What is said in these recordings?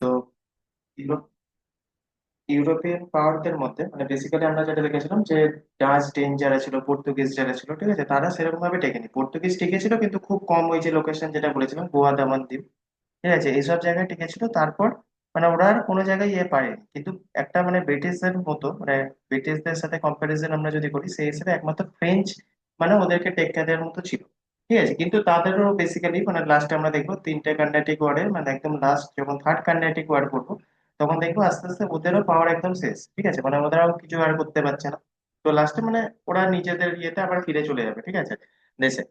তো Europe European পাওয়ারদের মধ্যে মানে বেসিক্যালি আমরা যেটা দেখেছিলাম যে ডাচ ডেন যারা ছিল, পর্তুগিজ যারা ছিল, ঠিক আছে, তারা সেরকম ভাবে টেকেনি। পর্তুগিজ টিকেছিল কিন্তু খুব কম, ওই যে লোকেশন যেটা বলেছিলাম, গোয়া দামান দ্বীপ, ঠিক আছে, এইসব জায়গায় টিকেছিল। তারপর মানে ওরা আর কোনো জায়গায় ইয়ে পারেনি। কিন্তু একটা মানে ব্রিটিশদের মতো, মানে ব্রিটিশদের সাথে কম্পারিজন আমরা যদি করি, সেই হিসেবে একমাত্র ফ্রেঞ্চ মানে ওদেরকে টেক্কা দেওয়ার মতো ছিল। ঠিক আছে, কিন্তু তাদেরও বেসিক্যালি মানে লাস্টে আমরা দেখবো তিনটে কার্নাটিক ওয়ার্ডের মানে একদম লাস্ট যখন থার্ড কার্নাটিক ওয়ার্ড করবো, তখন দেখবো আস্তে আস্তে ওদেরও পাওয়ার একদম শেষ। ঠিক আছে, মানে ওদেরাও কিছু আর করতে পারছে না। তো লাস্টে মানে ওরা নিজেদের ইয়েতে আবার ফিরে চলে যাবে, ঠিক আছে, দেশে।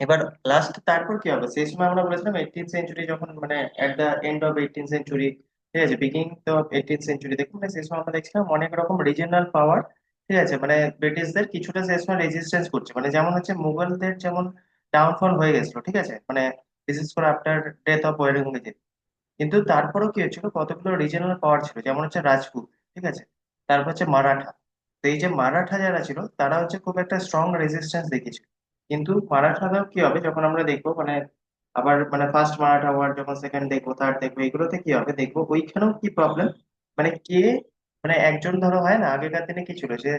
এবার লাস্ট তারপর কি হবে, সেই সময় আমরা বলেছিলাম 18th সেঞ্চুরি, যখন মানে at the end of 18th century, ঠিক আছে, বিগিনিং অফ 18th সেঞ্চুরি, দেখুন মানে সেই সময় আমরা দেখছিলাম অনেক রকম রিজিওনাল পাওয়ার, ঠিক আছে, মানে ব্রিটিশদের কিছুটা সেই সময় রেজিস্ট্যান্স করছে। মানে যেমন হচ্ছে মুঘলদের যেমন ডাউনফল হয়ে গেছিল, ঠিক আছে, মানে বিশেষ করে আফটার ডেথ অফ ঔরঙ্গজেব। কিন্তু তারপরেও কি হচ্ছিল, কতগুলো রিজিওনাল পাওয়ার ছিল, যেমন হচ্ছে রাজপুত, ঠিক আছে, তারপর হচ্ছে মারাঠা। তো এই যে মারাঠা যারা ছিল তারা হচ্ছে খুব একটা স্ট্রং রেজিস্ট্যান্স দেখিয়েছিল। কিন্তু মারাঠারাও কি হবে যখন আমরা দেখবো মানে আবার মানে ফার্স্ট মারাঠা ওয়ার, যখন সেকেন্ড দেখবো, থার্ড দেখবো, এগুলোতে কি হবে দেখবো ওইখানেও কি প্রবলেম, মানে কে, মানে একজন ধরো হয় না আগেকার দিনে কি ছিল যে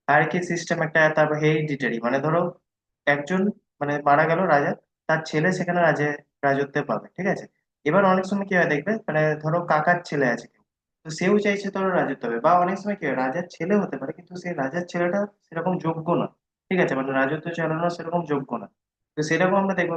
হায়ারার্কি সিস্টেম একটা, তারপর হেরিডিটারি, মানে ধরো একজন মানে মারা গেল রাজা, তার ছেলে সেখানে রাজত্ব পাবে, ঠিক আছে। এবার অনেক সময় কি হয় দেখবে, মানে ধরো কাকার ছেলে আছে কেউ, তো সেও চাইছে ধরো রাজত্ব হবে, বা অনেক সময় কি হয় রাজার ছেলে হতে পারে কিন্তু সেই রাজার ছেলেটা সেরকম যোগ্য না, ঠিক আছে, মানে রাজত্ব চালানোর সেরকম যোগ্য না। তো সেরকম আমরা দেখবো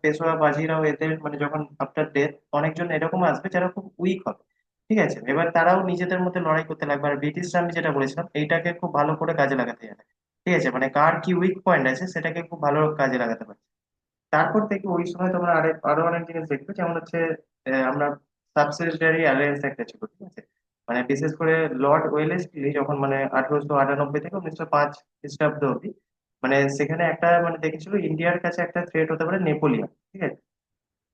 পেশোয়া বাজিরাও এদের মানে যখন আফটার ডেথ অনেকজন এরকম আসবে যারা খুব উইক হবে, ঠিক আছে, এবার তারাও নিজেদের মধ্যে লড়াই করতে লাগবে। আর ব্রিটিশরা, আমি যেটা বলেছিলাম, এইটাকে খুব ভালো করে কাজে লাগাতে জানে, ঠিক আছে, মানে কার কি উইক পয়েন্ট আছে সেটাকে খুব ভালো কাজে লাগাতে পারে। তারপর দেখবে ওই সময় তোমরা আরো অনেক জিনিস দেখবে, যেমন হচ্ছে আমরা সাবসিডিয়ারি অ্যালায়েন্স একটা ছিল, ঠিক আছে, মানে বিশেষ করে লর্ড ওয়েলেসলি যখন মানে 1898 থেকে 1905 খ্রিস্টাব্দ অব্দি, মানে সেখানে একটা মানে দেখেছিল ইন্ডিয়ার কাছে একটা থ্রেট হতে পারে নেপোলিয়ন, ঠিক আছে।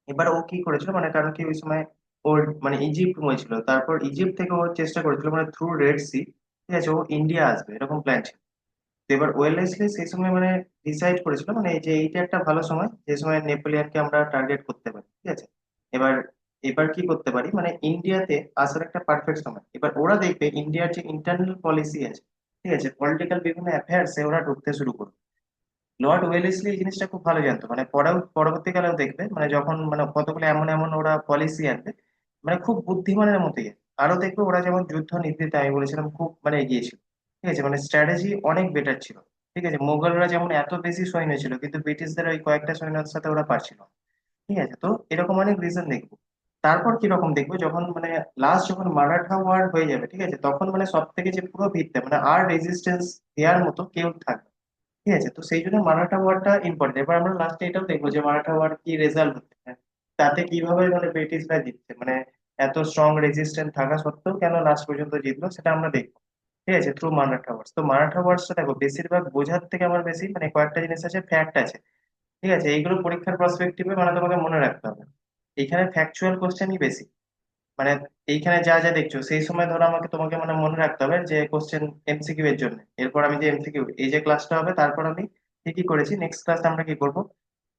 এবার ও কি করেছিল, মানে কারণ কি ওই সময় ওর মানে ইজিপ্ট হয়েছিল, তারপর ইজিপ্ট থেকে ও চেষ্টা করেছিল মানে থ্রু রেড সি, ঠিক আছে, ও ইন্ডিয়া আসবে এরকম প্ল্যান ছিল। তো এবার ওয়েলেসলি সেই সময় মানে ডিসাইড করেছিল মানে এই যে এইটা একটা ভালো সময়, যে সময় নেপোলিয়নকে আমরা টার্গেট করতে পারি, ঠিক আছে। এবার এবার কি করতে পারি, মানে ইন্ডিয়াতে আসার একটা পারফেক্ট সময়। এবার ওরা দেখবে ইন্ডিয়ার যে ইন্টারনাল পলিসি আছে, ঠিক আছে, পলিটিক্যাল বিভিন্ন অ্যাফেয়ার্সে ওরা ঢুকতে শুরু করবে। লর্ড ওয়েলেসলি এই জিনিসটা খুব ভালো জানতো, মানে পরেও পরবর্তীকালেও দেখবে মানে যখন মানে কতগুলো এমন এমন ওরা পলিসি আনবে, মানে খুব বুদ্ধিমানের মতোই। আরো দেখবে ওরা যেমন যুদ্ধ নীতিতে আমি বলেছিলাম খুব মানে এগিয়ে ছিল, ঠিক আছে, মানে স্ট্র্যাটেজি অনেক বেটার ছিল। ঠিক আছে, মোগলরা যেমন এত বেশি সৈন্য ছিল কিন্তু ব্রিটিশদের ওই কয়েকটা সৈন্যের সাথে ওরা পারছিল না। ঠিক আছে, তো এরকম অনেক রিজন দেখবো। তারপর কি রকম দেখবো, যখন মানে লাস্ট যখন মারাঠা ওয়ার হয়ে যাবে, ঠিক আছে, তখন মানে সব থেকে যে পুরো ভিড়তে মানে আর রেজিস্ট্যান্স দেওয়ার মতো কেউ থাকবে না। ঠিক আছে, তো সেই জন্য মারাঠা ওয়ারটা ইম্পর্টেন্ট। এবার আমরা লাস্টে এটাও দেখবো যে মারাঠা ওয়ার কি রেজাল্ট হচ্ছে, তাতে কিভাবে মানে ব্রিটিশরা জিতছে, মানে এত স্ট্রং রেজিস্ট্যান্ট থাকা সত্ত্বেও কেন লাস্ট পর্যন্ত জিতলো সেটা আমরা দেখবো। ঠিক আছে, থ্রু মারাঠা ওয়ার্স। তো মারাঠা ওয়ার্সটা দেখো বেশিরভাগ বোঝার থেকে আমার বেশি মানে কয়েকটা জিনিস আছে, ফ্যাক্ট আছে, ঠিক আছে, এইগুলো পরীক্ষার পার্সপেক্টিভে মানে তোমাকে মনে রাখতে হবে। এখানে ফ্যাকচুয়াল কোশ্চেনই বেশি, মানে এইখানে যা যা দেখছো সেই সময় ধরো আমাকে তোমাকে মানে মনে রাখতে হবে যে কোশ্চেন এমসিকিউ এর জন্য। এরপর আমি যে এমসিকিউ এই যে ক্লাসটা হবে, তারপর আমি ঠিকই করেছি, নেক্সট ক্লাসে আমরা কি করব,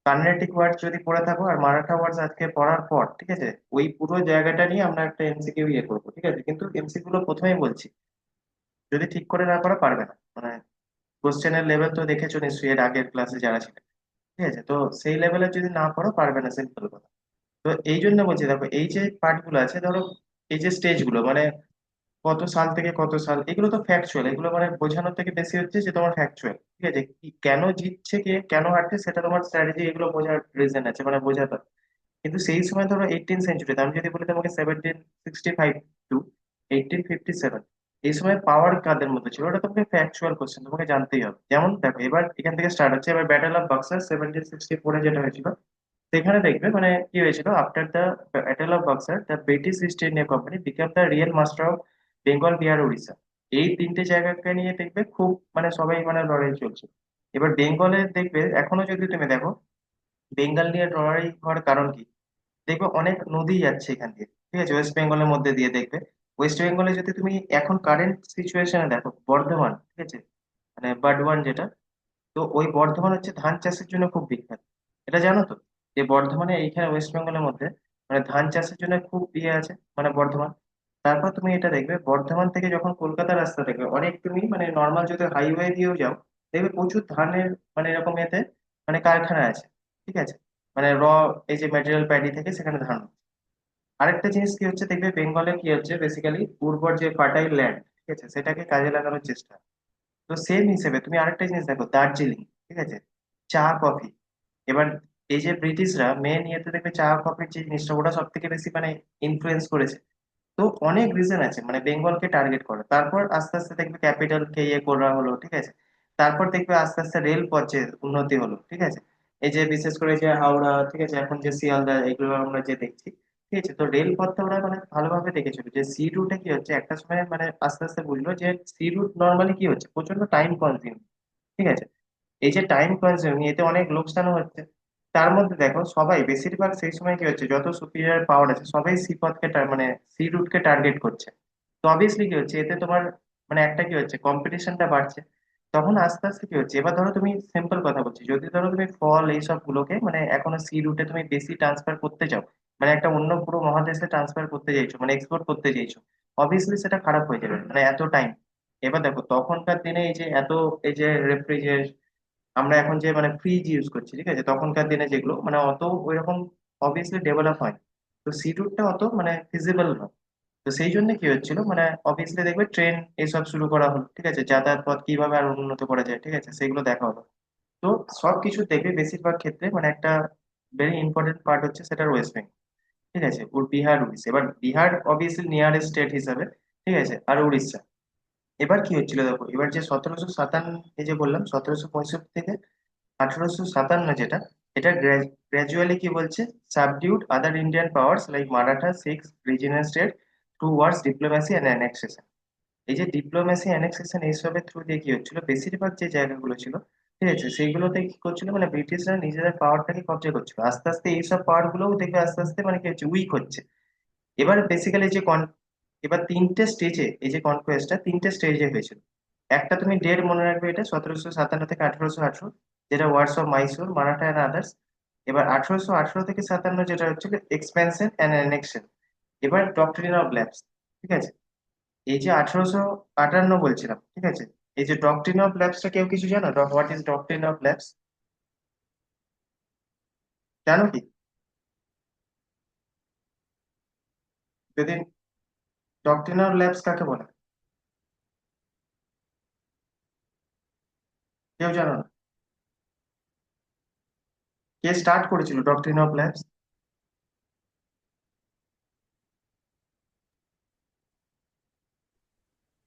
কার্নেটিক ওয়ার্ড যদি পড়ে থাকো আর মারাঠা ওয়ার্ডস আজকে পড়ার পর, ঠিক আছে, ওই পুরো জায়গাটা নিয়ে আমরা একটা এমসিকিউ ইয়ে করবো, ঠিক আছে। কিন্তু এমসিকিউ গুলো প্রথমেই বলছি, যদি ঠিক করে না করা পারবে না, মানে কোশ্চেনের লেভেল তো দেখেছো নিশ্চয়ই এর আগের ক্লাসে যারা ছিলেন। ঠিক আছে, তো সেই লেভেলে যদি না পড়ো পারবে না, সিম্পল কথা। তো এই জন্য বলছি দেখো এই যে পার্ট গুলো আছে ধরো, এই যে স্টেজ গুলো মানে কত সাল থেকে কত সাল, এগুলো তো ফ্যাকচুয়াল, এগুলো মানে বোঝানোর থেকে বেশি হচ্ছে যে তোমার ফ্যাকচুয়াল, ঠিক আছে, কি কেন জিতছে কে কেন হারছে সেটা তোমার স্ট্র্যাটেজি, এগুলো বোঝার রিজন আছে মানে বোঝাতে হবে। কিন্তু সেই সময় ধরো 18th সেঞ্চুরিতে আমি যদি বলি তোমাকে 1765 টু 1857, এই সময় পাওয়ার কাদের মধ্যে ছিল ওটা তোমাকে ফ্যাকচুয়াল কোশ্চেন, তোমাকে জানতেই হবে। যেমন দেখো এবার এখান থেকে স্টার্ট হচ্ছে, এবার ব্যাটেল অফ বাক্সার 1764-এ যেটা হয়েছিল, সেখানে দেখবে মানে কি হয়েছিল, after the battle of Buxar the British east India company become the real master of Bengal, Bihar, Orissa. এই তিনটে জায়গাকে নিয়ে দেখবে খুব মানে সবাই মানে লড়াই চলছে। এবার বেঙ্গলে দেখবে এখনো যদি তুমি দেখো, বেঙ্গল নিয়ে লড়াই হওয়ার কারণ কি, দেখবে অনেক নদী যাচ্ছে এখান দিয়ে, ঠিক আছে, ওয়েস্ট বেঙ্গলের মধ্যে দিয়ে দেখবে। ওয়েস্ট বেঙ্গলে যদি তুমি এখন কারেন্ট সিচুয়েশনে দেখো, বর্ধমান, ঠিক আছে, মানে বার্ডওয়ান যেটা, তো ওই বর্ধমান হচ্ছে ধান চাষের জন্য খুব বিখ্যাত। এটা জানো তো, যে বর্ধমানে এইখানে ওয়েস্ট বেঙ্গলের মধ্যে মানে ধান চাষের জন্য খুব ইয়ে আছে, মানে বর্ধমান। তারপর তুমি এটা দেখবে বর্ধমান থেকে যখন কলকাতা রাস্তা দেখবে অনেক, তুমি মানে নর্মাল যদি হাইওয়ে দিয়েও যাও দেখবে প্রচুর ধানের মানে এরকম এতে মানে কারখানা আছে, ঠিক আছে। মানে এই যে ম্যাটেরিয়াল প্যাডি থেকে সেখানে ধান হচ্ছে। আরেকটা জিনিস কি হচ্ছে দেখবে বেঙ্গলে কি হচ্ছে বেসিক্যালি উর্বর যে ফার্টাইল ল্যান্ড, ঠিক আছে, সেটাকে কাজে লাগানোর চেষ্টা। তো সেম হিসেবে তুমি আরেকটা জিনিস দেখো দার্জিলিং, ঠিক আছে, চা কফি। এবার এই যে ব্রিটিশরা মেন ইয়েতে দেখবে চা কফির যে জিনিসটা ওটা সব থেকে বেশি মানে ইনফ্লুয়েন্স করেছে। তো অনেক রিজন আছে মানে বেঙ্গলকে টার্গেট করা, তারপর আস্তে আস্তে দেখবে ক্যাপিটাল কে ইয়ে করা হলো, ঠিক আছে। তারপর দেখবে আস্তে আস্তে রেল পথে উন্নতি হলো, ঠিক আছে। এই যে বিশেষ করে যে হাওড়া, ঠিক আছে, এখন যে শিয়ালদা, এগুলো আমরা যে দেখছি, ঠিক আছে। তো রেল পথটা ওরা মানে ভালোভাবে দেখেছিল যে সি রুটে কি হচ্ছে একটা সময় মানে আস্তে আস্তে বুঝলো যে সি রুট নর্মালি কি হচ্ছে প্রচন্ড টাইম কনজিউম, ঠিক আছে। এই যে টাইম কনজিউমিং এতে অনেক লোকসানও হচ্ছে। তার মধ্যে দেখো সবাই বেশিরভাগ সেই সময় কি হচ্ছে যত সুপিরিয়র পাওয়ার আছে সবাই সি পথকে মানে সি রুটকে টার্গেট করছে। তো অবভিয়াসলি কি হচ্ছে এতে তোমার মানে একটা কি হচ্ছে কম্পিটিশনটা বাড়ছে। তখন আস্তে আস্তে কি হচ্ছে এবার ধরো তুমি সিম্পল কথা বলছি, যদি ধরো তুমি ফল এইসব গুলোকে মানে এখনো সি রুটে তুমি বেশি ট্রান্সফার করতে চাও, মানে একটা অন্য পুরো মহাদেশে ট্রান্সফার করতে চাইছো মানে এক্সপোর্ট করতে চাইছো, অবভিয়াসলি সেটা খারাপ হয়ে যাবে মানে এত টাইম। এবার দেখো তখনকার দিনে এই যে এত এই যে আমরা এখন যে মানে ফ্রিজ ইউজ করছি, ঠিক আছে, তখনকার দিনে যেগুলো মানে অত ওইরকম অবভিয়াসলি ডেভেলপ হয়। তো সি রুটটা অত মানে ফিজিবল নয়। তো সেই জন্য কি হচ্ছিল মানে অবভিয়াসলি দেখবে ট্রেন এইসব শুরু করা হলো, ঠিক আছে, যাতায়াত পথ কিভাবে আর উন্নত করা যায়, ঠিক আছে, সেগুলো দেখা হলো। তো সবকিছু দেখবে বেশিরভাগ ক্ষেত্রে মানে একটা ভেরি ইম্পর্টেন্ট পার্ট হচ্ছে সেটার ওয়েস্ট বেঙ্গল, ঠিক আছে, ওর বিহার উড়িষ্যা। এবার বিহার অবভিয়াসলি নিয়ারেস্ট স্টেট হিসাবে, ঠিক আছে, আর উড়িষ্যা। এবার কি হচ্ছিল দেখো এবার যে 1757, এই যে বললাম 1765 থেকে 1857 যেটা, এটা গ্রাজুয়ালি কি বলছে subdued other Indian powers like Maratha six regional state through wars diplomacy and annexation. এই যে ডিপ্লোমেসি অ্যানেক্সেশন এইসবের থ্রু দিয়ে কি হচ্ছিল বেশিরভাগ যে জায়গাগুলো ছিল, ঠিক আছে, সেইগুলোতে কি করছিল মানে ব্রিটিশরা নিজেদের পাওয়ারটাকে কবজা করছিল। আস্তে আস্তে এইসব পাওয়ার গুলোও দেখবে আস্তে আস্তে মানে কি হচ্ছে উইক হচ্ছে। এবার বেসিক্যালি যে এবার তিনটে স্টেজে এই যে কনকোয়েস্টটা তিনটে স্টেজে হয়েছিল। একটা তুমি ডেট মনে রাখবে, এটা 1757 থেকে 1818, যেটা wars of Mysore Maratha and others. এবার 1818 থেকে 57 যেটা হচ্ছিল এক্সপেনশন এন্ড অ্যানেক্সন। এবার ডক্ট্রিন অফ ল্যাপস, ঠিক আছে। এই যে 1858 বলছিলাম, ঠিক আছে, এই যে ডক্ট্রিন অফ ল্যাপসটা কেউ কিছু জানো? What is doctrine of lapse, জানো কি? যদি ডক্ট্রিন অফ ল্যাপস কাকে বলে কেউ জানো না? কে স্টার্ট করেছিল doctrine of lapse?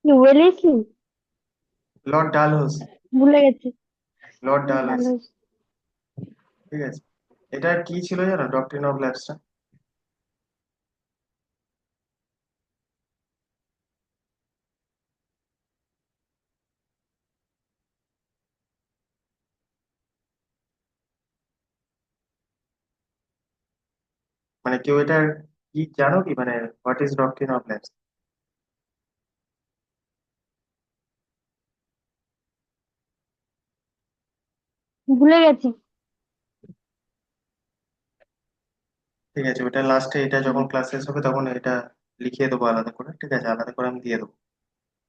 Wellesley. Lord Dalhousie. ভুলে গেছি। লর্ড ডালহৌসি, ডালহৌসি। ঠিক আছে। এটা কি ছিল জানো ডক্ট্রিন অফ ল্যাপসটা? মানে কেউ এটা কি জানো কি মানে what is doctrine of lapse? ভুলে গেছি। ঠিক আছে, ওটা লাস্টে এটা হুম। যখন ক্লাস শেষ হবে তখন এটা লিখিয়ে দেবো আলাদা করে, ঠিক আছে, আলাদা করে আমি দিয়ে দেবো।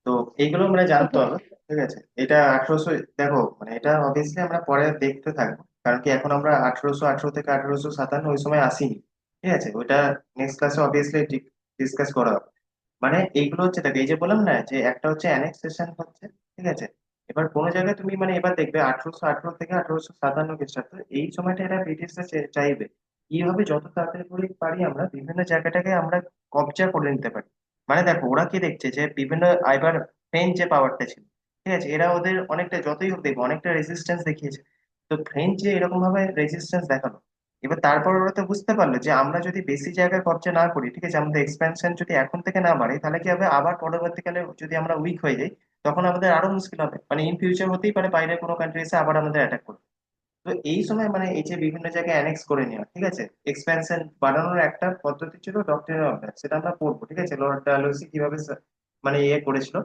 তো এইগুলো মানে জানতে ওকে। হবে, ঠিক আছে। এটা 1800, দেখো মানে এটা অবভিয়াসলি আমরা পরে দেখতে থাকবো, কারণ কি এখন আমরা 1818 থেকে 1857 ওই সময় আসিনি, ঠিক আছে। ওইটা নেক্সট ক্লাসে অবভিয়াসলি ডিসকাস করা হবে। মানে এইগুলো হচ্ছে দেখো এই যে বললাম না যে একটা হচ্ছে অ্যানেক্সেশন হচ্ছে, ঠিক আছে। এবার কোনো জায়গায় তুমি মানে এবার দেখবে 1818 থেকে 1857 খ্রিস্টাব্দ এই সময়টা এরা ব্রিটিশরা চাইবে কিভাবে যত তাড়াতাড়ি করে পারি আমরা বিভিন্ন জায়গাটাকে আমরা কবজা করে নিতে পারি। মানে দেখো ওরা কি দেখছে যে বিভিন্ন এবার ফ্রেঞ্চ যে পাওয়ারটা ছিল, ঠিক আছে, এরা ওদের অনেকটা যতই হোক দেখবে অনেকটা রেজিস্ট্যান্স দেখিয়েছে। তো ফ্রেঞ্চ যে এরকম ভাবে রেজিস্ট্যান্স দেখালো, এবার তারপর ওরা তো বুঝতে পারলো যে আমরা যদি বেশি জায়গায় কবজা না করি, ঠিক আছে, আমাদের এক্সপ্যানশন যদি এখন থেকে না বাড়ে তাহলে কি হবে আবার পরবর্তীকালে যদি আমরা উইক হয়ে যাই তখন আমাদের আরো মুশকিল হবে, মানে ইন ফিউচার হতেই পারে বাইরের কোনো কান্ট্রি এসে আবার আমাদের অ্যাটাক করবে। তো এই সময় মানে এই যে বিভিন্ন জায়গায় অ্যানেক্স করে নেওয়া, ঠিক আছে, এক্সপ্যানশন বাড়ানোর একটা পদ্ধতি ছিল ডক্ট্রিন অফ ল্যাপস, সেটা আমরা পড়বো, ঠিক আছে, লর্ড ডালহৌসি কিভাবে মানে ইয়ে করেছিল।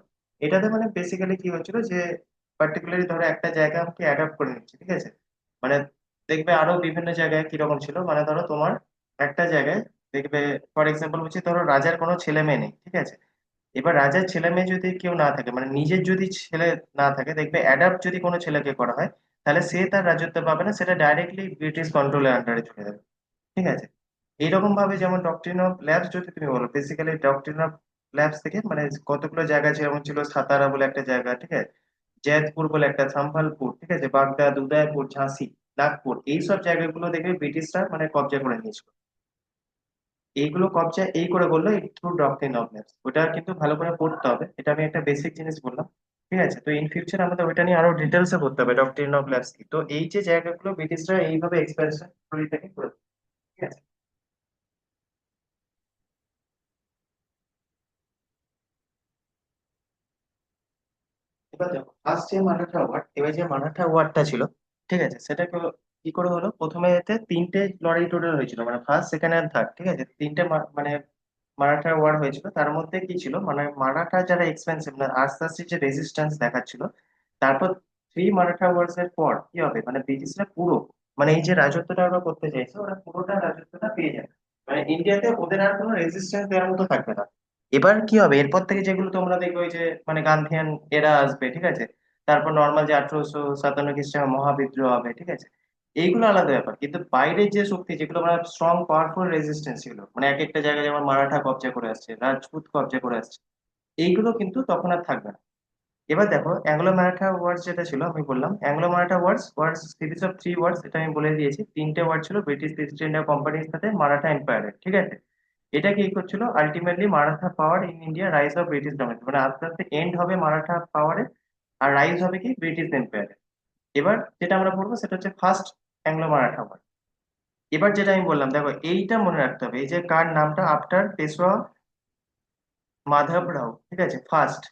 এটাতে মানে বেসিক্যালি কি হচ্ছিল যে পার্টিকুলারলি ধরো একটা জায়গা আমাকে অ্যাডাপ্ট করে নিচ্ছে, ঠিক আছে। মানে দেখবে আরো বিভিন্ন জায়গায় কিরকম ছিল, মানে ধরো তোমার একটা জায়গায় দেখবে, ফর এক্সাম্পল বলছি, ধরো রাজার কোনো ছেলে মেয়ে নেই, ঠিক আছে। এবার রাজার ছেলে মেয়ে যদি কেউ না থাকে, মানে নিজের যদি ছেলে না থাকে, দেখবে অ্যাডাপ্ট যদি কোনো ছেলেকে করা হয়, তাহলে সে তার রাজত্ব পাবে না, সেটা ডাইরেক্টলি ব্রিটিশ কন্ট্রোলের আন্ডারে চলে যাবে। ঠিক আছে। এইরকম ভাবে যেমন ডক্ট্রিন অফ ল্যাবস যদি তুমি বলো, বেসিক্যালি ডক্ট্রিন অফ ল্যাবস থেকে মানে কতগুলো জায়গা যেমন ছিল, সাতারা বলে একটা জায়গা, ঠিক আছে, জয়পুর বলে একটা, সম্বলপুর, ঠিক আছে, বাগদাদ, উদয়পুর, ঝাঁসি, নাগপুর, এইসব জায়গাগুলো দেখবে ব্রিটিশরা মানে কবজা করে নিয়েছিল। এইগুলো কবজা এই করে বললো থ্রু ডক্ট্রিন অফ ল্যাবস। ওটা কিন্তু ভালো করে পড়তে হবে, এটা আমি একটা বেসিক জিনিস বললাম। ঠিক আছে, তো ইন ফিউচার আমাদের ওইটা নিয়ে আরো ডিটেলসে পড়তে হবে, ডক্ট্রিন অফ ল্যাবস কি। তো এই যে জায়গাগুলো ব্রিটিশরা এইভাবে এক্সপ্যানশন থেকে করে, ঠিক আছে। এবার দেখো, ফার্স্ট যে মারাঠা ওয়ার, এবার যে মারাঠা ওয়ারটা ছিল, ঠিক আছে, সেটা কি করে হলো, প্রথমে এতে তিনটে লড়াই টোটাল হয়েছিল, মানে ফার্স্ট, সেকেন্ড এন্ড থার্ড, ঠিক আছে, তিনটে মানে মারাঠা ওয়ার হয়েছিল। তার মধ্যে কি ছিল, মানে মারাঠা যারা এক্সপেন্সিভ না, আস্তে আস্তে যে রেজিস্ট্যান্স দেখাচ্ছিল, তারপর থ্রি মারাঠা ওয়ার্স এর পর কি হবে, মানে ব্রিটিশরা পুরো, মানে এই যে রাজত্বটা ওরা করতে চাইছে, ওরা পুরোটা রাজত্বটা পেয়ে যাবে। মানে ইন্ডিয়াতে ওদের আর কোনো রেজিস্ট্যান্স দেওয়ার মতো থাকবে না। এবার কি হবে, এরপর থেকে যেগুলো তোমরা দেখবে, ওই যে মানে গান্ধিয়ান এরা আসবে, ঠিক আছে, তারপর নর্মাল যে 1857 খ্রিস্টাব্দে মহাবিদ্রোহ হবে, ঠিক আছে, এইগুলো আলাদা ব্যাপার। কিন্তু বাইরের যে শক্তি, যেগুলো মানে স্ট্রং পাওয়ারফুল রেজিস্ট্যান্স ছিল, মানে এক একটা জায়গায় যেমন মারাঠা কবজা করে আসছে, রাজপুত কবজা করে আসছে, এইগুলো কিন্তু তখন আর থাকবে না। এবার দেখো, অ্যাংলো মারাঠা ওয়ার্স যেটা ছিল, আমি বললাম Anglo Maratha wars wars series of three wars, এটা আমি বলে দিয়েছি। তিনটে ওয়ার্ড ছিল ব্রিটিশ ইস্ট ইন্ডিয়া কোম্পানির সাথে মারাঠা এম্পায়ারের, ঠিক আছে। এটা কি করছিল, ultimately Maratha power in India, rise of British domination, মানে আস্তে আস্তে এন্ড হবে মারাঠা পাওয়ারে, আর রাইজ হবে কি ব্রিটিশ এম্পায়ারে। এবার যেটা আমরা বলবো সেটা হচ্ছে ফার্স্ট অ্যাংলো মারাঠা ওয়ার। এবার যেটা আমি বললাম, দেখো এইটা মনে রাখতে হবে, এই যে কার নামটা আফটার পেশোয়া মাধব রাও, ঠিক আছে, ফার্স্ট,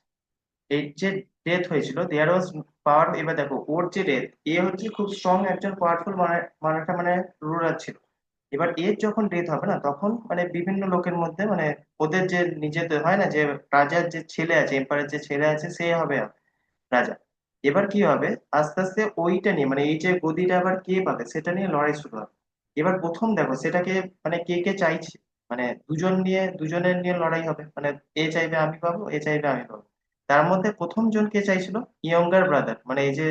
এর যে ডেথ হয়েছিল, দেয়ার ওয়াজ পাওয়ার। এবার দেখো ওর যে ডেথ, এ হচ্ছে খুব স্ট্রং একজন পাওয়ারফুল মারাঠা মানে রুলার ছিল। এবার এর যখন ডেথ হবে না, তখন মানে বিভিন্ন লোকের মধ্যে মানে ওদের যে নিজেদের হয় না, যে রাজার যে ছেলে আছে, এম্পায়ারের যে ছেলে আছে, সে হবে রাজা। এবার কি হবে, আস্তে আস্তে ওইটা নিয়ে, মানে এই যে গদিটা আবার কে পাবে সেটা নিয়ে লড়াই শুরু হবে। এবার প্রথম দেখো সেটাকে মানে কে কে চাইছে, মানে দুজনের নিয়ে লড়াই হবে, মানে এ চাইবে আমি পাবো, এ চাইবে আমি পাবো। তার মধ্যে প্রথম জন কে চাইছিল, ইয়ঙ্গার ব্রাদার, মানে এই যে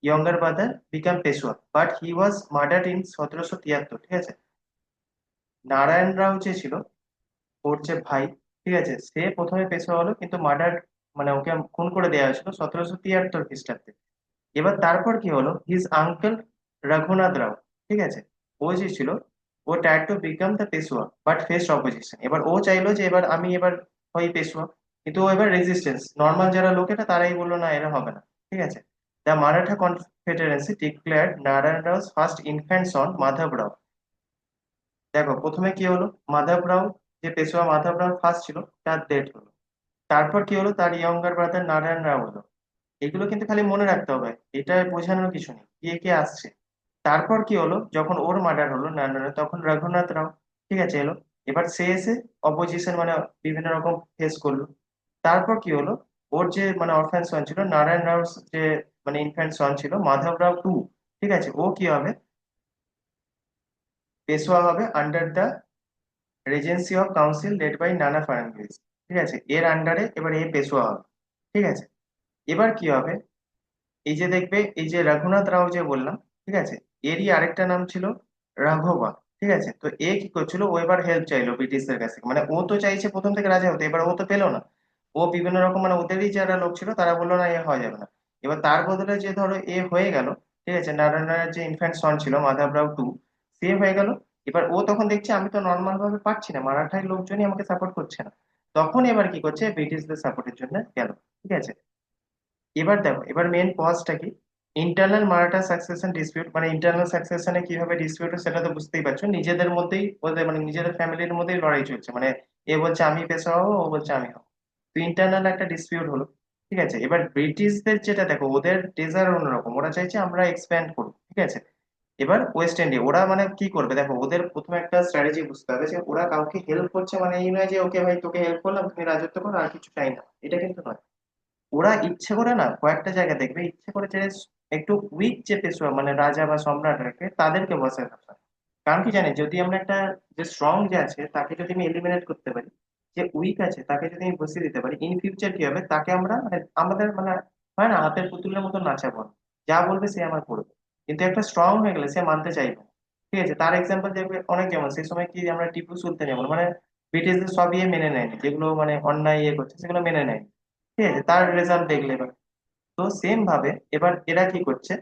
younger brother become Peshwa, but he was murdered in 1773, ঠিক আছে। নারায়ণ রাও যে ছিল, ওর যে ভাই, ঠিক আছে, সে প্রথমে পেশোয়া হলো, কিন্তু মার্ডার, মানে ওকে খুন করে দেওয়া হয়েছিল 1773 খ্রিস্টাব্দে। এবার তারপর কি হলো, হিজ আঙ্কেল রঘুনাথ রাও, ঠিক আছে, ও যে ছিল, ও tried to become the Peshwa but face opposition. এবার ও চাইলো যে এবার আমি এবার হই পেশোয়া, কিন্তু ও এবার রেজিস্টেন্স, নর্মাল যারা লোকেরা তারাই বললো না, এরা হবে না, ঠিক আছে। The Maratha confederacy declared Narayan Rao first infant son Madhav Rao. দেখো প্রথমে কি হলো, মাধব রাও, যে পেশোয়া মাধব রাও ফার্স্ট ছিল, তার ডেথ হলো। তারপর কি হলো, তার ইয়ঙ্গার ব্রাদার নারায়ণ রাও হলো। এগুলো কিন্তু খালি মনে রাখতে হবে, এটা বোঝানোর কিছু নেই কে কে আসছে। তারপর কি হলো, যখন ওর মার্ডার হলো নারায়ণের, তখন রঘুনাথ রাও, ঠিক আছে, এলো। এবার সে এসে অপোজিশন মানে বিভিন্ন রকম ফেস করলো। তারপর কি হলো, ওর যে মানে অরফ্যান সন ছিল, নারায়ণ রাও যে মানে ইনফ্যান্ট সন ছিল, মাধব রাও টু, ঠিক আছে, ও কি হবে, পেশোয়া হবে under the regency of council led by Nana Phadnavis, ঠিক আছে, এর আন্ডারে এবার এ পেশোয়া হবে, ঠিক আছে। এবার কি হবে, এই যে দেখবে এই যে রঘুনাথ রাও যে বললাম, ঠিক আছে, এরই আরেকটা নাম ছিল রাঘবা, ঠিক আছে। তো এ কি করছিল, ও এবার হেল্প চাইলো ব্রিটিশদের কাছ থেকে, মানে ও তো চাইছে প্রথম থেকে রাজা হতে, এবার ও তো পেলো না। ও বিভিন্ন রকম মানে ওদেরই যারা লোক ছিল তারা বললো না, এ হওয়া যাবে না। এবার তার বদলে যে ধরো এ হয়ে গেল, ঠিক আছে, নারায়ণের যে ইনফ্যান্ট সন ছিল মাধব রাও টু, সে হয়ে গেল। এবার ও তখন দেখছে আমি তো নর্মাল ভাবে পারছি না, মারাঠার লোকজনই আমাকে সাপোর্ট করছে না। তখন এবার কি করছে, ব্রিটিশদের সাপোর্টের জন্য গেল, ঠিক আছে। এবার দেখো, এবার মেন পজটা কি, ইন্টারনাল মারাঠা সাকসেশন ডিসপিউট, মানে ইন্টারনাল সাকসেশনে কিভাবে ডিসপিউট, সেটা তো বুঝতেই পারছো, নিজেদের মধ্যেই ওদের মানে নিজেদের ফ্যামিলির মধ্যেই লড়াই চলছে, মানে এ বলছে আমি পেশা হবো, ও বলছে আমি হবো। তো ইন্টারনাল একটা ডিসপিউট হলো, ঠিক আছে। এবার ব্রিটিশদের যেটা দেখো, ওদের ডেজার অন্যরকম, ওরা চাইছে আমরা এক্সপ্যান্ড করবো, ঠিক আছে। এবার ওয়েস্ট ইন্ডিয়া ওরা মানে কি করবে, দেখো ওদের প্রথমে একটা স্ট্র্যাটেজি বুঝতে হবে, যে ওরা কাউকে হেল্প করছে মানে এই নয় যে ওকে ভাই তোকে হেল্প করলাম, তুমি রাজত্ব করো, আর কিছু চাই না, এটা কিন্তু নয়। ওরা ইচ্ছে করে না, কয়েকটা জায়গা দেখবে ইচ্ছে করে যে একটু উইক যে পেশোয়া মানে রাজা বা সম্রাট রাখে, তাদেরকে বসায় রাখা। কারণ কি জানেন, যদি আমরা একটা যে স্ট্রং যে আছে তাকে যদি আমি এলিমিনেট করতে পারি, যে উইক আছে তাকে যদি আমি বসিয়ে দিতে পারি, ইন ফিউচার কি হবে, তাকে আমরা মানে আমাদের মানে হয় না হাতের পুতুলের মতো নাচাবো, যা বলবে সে আমার করবে। কিন্তু একটা স্ট্রং হয়ে গেলে সে মানতে চাইবে না। ঠিক আছে, তার এক্সাম্পল দেখবে অনেক, যেমন সেই সময় কি আমরা টিপু সুলতান, যেমন মানে ব্রিটিশদের সব ইয়ে মেনে নেয়নি, যেগুলো মানে অন্যায় ইয়ে করছে সেগুলো মেনে নেয়নি। ঠিক আছে, তার রেজাল্ট দেখলে এবার। তো সেম ভাবে এবার এরা কি করছে,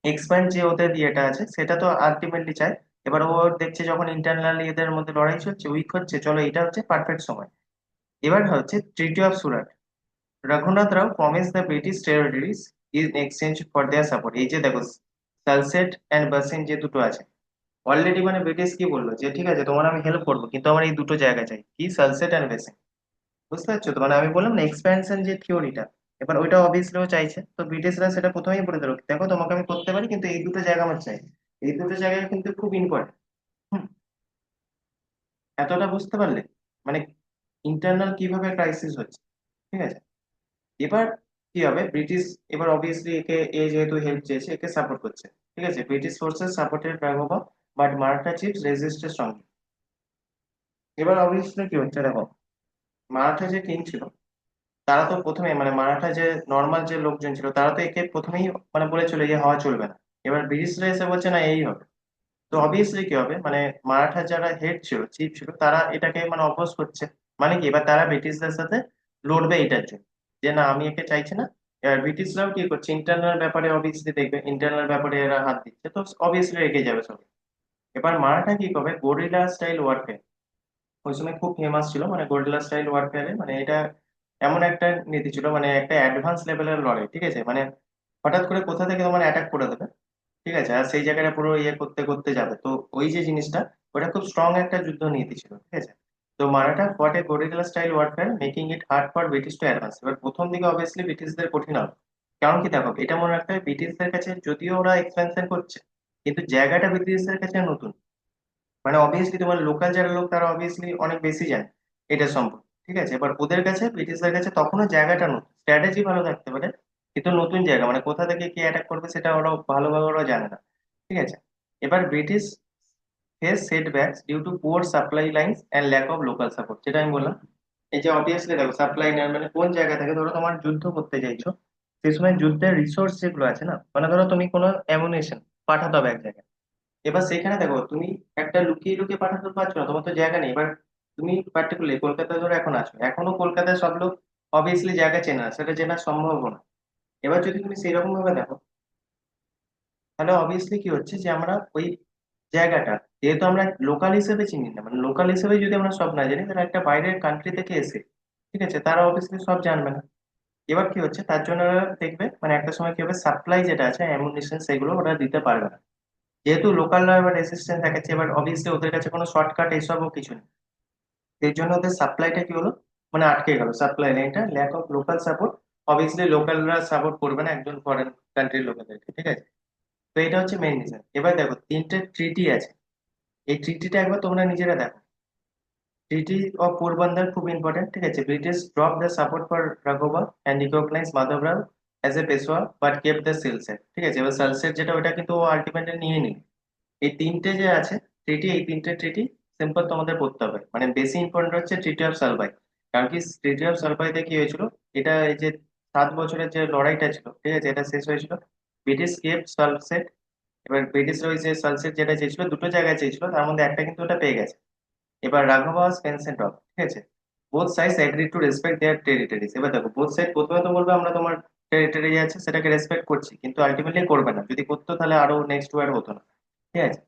এক্সপ্যান্ড যে ওদের ইয়েটা আছে সেটা তো আলটিমেটলি চায়। এবার ও দেখছে যখন ইন্টারনাল এদের মধ্যে লড়াই চলছে, উইক হচ্ছে, চলো এটা হচ্ছে পারফেক্ট সময়। এবার হচ্ছে treaty of Surat. Raghunath Rao promise the British territories in exchange for their support. এই যে দেখো, সালসেট অ্যান্ড বাসিন যে দুটো আছে, অলরেডি মানে ব্রিটিশ কি বললো যে ঠিক আছে তোমার আমি হেল্প করবো, কিন্তু আমার এই দুটো জায়গা চাই, কি সালসেট অ্যান্ড বেসিন। বুঝতে পারছো তো, মানে আমি বললাম না এক্সপ্যানশন যে থিওরিটা, এবার ওইটা অবভিয়াসলি ও চাইছে, তো ব্রিটিশরা সেটা প্রথমেই বলে দিল, দেখো তোমাকে আমি করতে পারি কিন্তু এই দুটো জায়গা আমার চাই। এই দুটো জায়গা কিন্তু খুব ইম্পর্টেন্ট। এতটা বুঝতে পারলে, মানে ইন্টারনাল কিভাবে ক্রাইসিস হচ্ছে। ঠিক আছে, এবার কি হবে, ব্রিটিশ এবার অবভিয়াসলি একে, এ যেহেতু হেল্প চেয়েছে একে সাপোর্ট করছে। ঠিক আছে, British forces supported Raghoba, but Maratha chiefs resisted strongly. এবার অবভিয়াসলি কি হচ্ছে দেখো, মারাঠা যে কিং ছিল, তারা তো প্রথমে মানে মারাঠা যে নর্মাল যে লোকজন ছিল তারা তো একে প্রথমেই মানে বলেছিল যে হওয়া চলবে না। এবার ব্রিটিশরা এসে বলছে না এই হবে। তো অবভিয়াসলি কি হবে, মানে মারাঠা যারা হেড ছিল, চিফ ছিল, তারা এটাকে মানে অপোজ করছে। মানে কি, এবার তারা ব্রিটিশদের সাথে লড়বে এটার জন্য, যে না আমি একে চাইছি না। এবার ব্রিটিশরাও কি করছে, ইন্টারনাল ব্যাপারে অবভিয়াসলি দেখবে, ইন্টারনাল ব্যাপারে এরা হাত দিচ্ছে, তো অবভিয়াসলি রেগে যাবে সবাই। এবার মারাঠা কি করবে, গরিলা স্টাইল ওয়ারফেয়ার, ওই সময় খুব ফেমাস ছিল মানে গরিলা স্টাইল ওয়ারফেয়ারে, মানে এটা এমন একটা নীতি ছিল, মানে একটা অ্যাডভান্স লেভেলের লড়াই। ঠিক আছে, মানে হঠাৎ করে কোথা থেকে তোমার অ্যাটাক করে দেবে। ঠিক আছে, আর সেই জায়গাটা পুরো ইয়ে করতে করতে যাবে, তো ওই যে জিনিসটা, ওটা খুব স্ট্রং একটা যুদ্ধ নীতি ছিল। ঠিক আছে, তো Maratha fought a guerrilla style warfare making it hard for British to advance. এবার প্রথম দিকে অবভিয়াসলি ব্রিটিশদের কঠিন হবে। কারণ কি দেখো, এটা মনে রাখতে হবে, ব্রিটিশদের কাছে যদিও ওরা এক্সপেনশন করছে, কিন্তু জায়গাটা ব্রিটিশদের কাছে নতুন। মানে অবভিয়াসলি তোমার লোকাল যারা লোক তারা অবভিয়াসলি অনেক বেশি জানে এটা সম্পর্কে। ঠিক আছে, এবার ওদের কাছে ব্রিটিশদের কাছে তখনও জায়গাটা নতুন, স্ট্র্যাটেজি ভালো থাকতে পারে, কিন্তু নতুন জায়গা মানে কোথা থেকে কে অ্যাটাক করবে সেটা ওরা ভালোভাবে ওরা জানে না। ঠিক আছে, এবার British face setbacks due to poor supply lines and lack of local support, যেটা আমি বললাম। এই যে অবভিয়াসলি দেখো সাপ্লাই লাইন মানে কোন জায়গা থেকে, ধরো তোমার যুদ্ধ করতে চাইছো, সেই সময় যুদ্ধের রিসোর্স যেগুলো আছে না, মানে ধরো তুমি কোনো অ্যামুনেশন পাঠাতে হবে এক জায়গায়। এবার সেখানে দেখো তুমি একটা লুকিয়ে লুকিয়ে পাঠাতে পারছো না, তোমার তো জায়গা নেই। এবার তুমি পার্টিকুলারলি কলকাতায় ধরো এখন আছো, এখনো কলকাতায় সব লোক অবভিয়াসলি জায়গা চেনে না, সেটা চেনা সম্ভব না। এবার যদি তুমি সেইরকম ভাবে দেখো, তাহলে অবভিয়াসলি কি হচ্ছে যে আমরা ওই জায়গাটা, যেহেতু আমরা লোকাল হিসেবে চিনি না, মানে লোকাল হিসেবে যদি আমরা সব না জানি, তাহলে একটা বাইরের কান্ট্রি থেকে এসে, ঠিক আছে, তারা অবভিয়াসলি সব জানবে না। এবার কি হচ্ছে, তার জন্য ওরা দেখবে মানে একটা সময় কি হবে, সাপ্লাই যেটা আছে অ্যামুনিশন সেগুলো ওরা দিতে পারবে না, যেহেতু লোকালরা এবার রেসিস্ট্যান্ট দেখাচ্ছে। এবার অবভিয়াসলি ওদের কাছে কোনো শর্টকাট এসবও কিছু নেই, এর জন্য ওদের সাপ্লাইটা কি হলো, মানে আটকে গেল সাপ্লাই লাইনটা, lack of local support. Obviously লোকালরা সাপোর্ট করবে না একজন ফরেন কান্ট্রির লোকেদেরকে। ঠিক আছে, তো এটা হচ্ছে মেইন রিজন। এবার দেখো তিনটে ট্রিটি আছে, এই ট্রিটিটা একবার তোমরা নিজেরা দেখো। ট্রিটি অফ পোরবন্দর খুব ইম্পর্টেন্ট। ঠিক আছে, British drop the support for Raghoba and recognise Madhavrao as a Peshwa, but kept the Salsette. ঠিক আছে, এবার সালসেট যেটা ওটা কিন্তু আলটিমেটলি নিয়ে নিল। এই তিনটে যে আছে ট্রিটি, এই তিনটে ট্রিটি সিম্পল তোমাদের পড়তে হবে, মানে বেশি ইম্পর্টেন্ট হচ্ছে ট্রিটি অফ সালভাই। কারণ কি ট্রিটি অফ সালভাইতে কি হয়েছিল, এটা এই যে 7 বছরের যে লড়াইটা ছিল, ঠিক আছে, এটা শেষ হয়েছিল ব্রিটিশ কেপ সালসেট। এবার ব্রিটিশরা ওই যে সালসেট যেটা চেয়েছিল, দুটো জায়গায় চেয়েছিল, তার মধ্যে একটা কিন্তু ওটা পেয়ে গেছে। এবার রাঘব ওয়াজ পেনসেন্ট অফ। ঠিক আছে, both sides agree to respect there territories. এবার দেখো বোথ সাইড প্রথমে তো বলবে আমরা তোমার টেরিটরি আছে সেটাকে রেসপেক্ট করছি, কিন্তু আলটিমেটলি করবে না, যদি করতো তাহলে আরো নেক্সট ওয়ার হতো না। ঠিক আছে,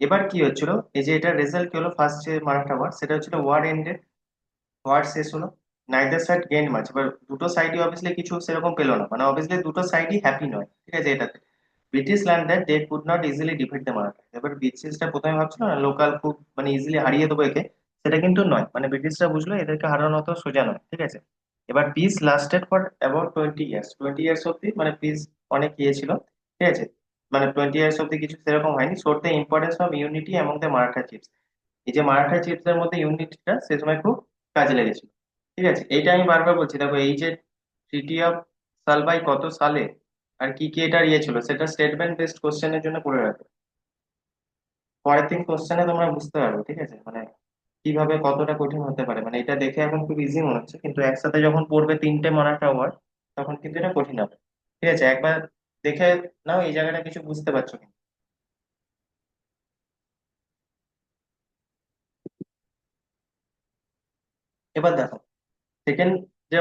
এবার কি হচ্ছিল, এই যে এটা রেজাল্ট কি হলো, ফার্স্ট যে মারাঠা ওয়ার সেটা হচ্ছিল ওয়ার এন্ডেড, ওয়ার শেষ হলো, নাইদার সাইড গেইন মাচ। এবার দুটো সাইডই অবভিয়াসলি কিছু সেরকম পেলো না, মানে অবভিয়াসলি দুটো সাইডই হ্যাপি নয়। ঠিক আছে, এটাতে British land that they could not easily defeat the Maratha. এবার ব্রিটিশরা প্রথমে ভাবছিল না লোকাল খুব মানে ইজিলি হারিয়ে দেবো একে, সেটা কিন্তু নয়, মানে ব্রিটিশরা বুঝলো এদেরকে হারানো তো সোজা নয়। ঠিক আছে, এবার piece lasted for about 20 years, 20 years অব্দি মানে পিস অনেক ইয়ে ছিল। ঠিক আছে, মানে 20 ইয়ার্স অব্দি কিছু সেরকম হয়নি। Showed the importance of unity among the Maratha chiefs. এই যে মারাঠা চিফসদের মধ্যে ইউনিটিটা সে সময় খুব কাজে লেগেছিল। ঠিক আছে, এইটা আমি বারবার বলছি, দেখো এই যে ট্রিটি অফ সালভাই কত সালে আর কি কি এটার ইয়ে ছিল, সেটা স্টেটমেন্ট বেসড কোশ্চেনের জন্য পড়ে রাখো। পরের দিন কোশ্চেনে তোমরা বুঝতে পারবে, ঠিক আছে, মানে কিভাবে কতটা কঠিন হতে পারে। মানে এটা দেখে এখন খুব ইজি মনে হচ্ছে, কিন্তু একসাথে যখন পড়বে তিনটে মারাঠা ওয়ার্ড, তখন কিন্তু এটা কঠিন হবে। ঠিক আছে, একবার দেখে নাও এই জায়গাটা কিছু বুঝতে পারছো কিনা। এবার দেখো, সেকেন্ড যে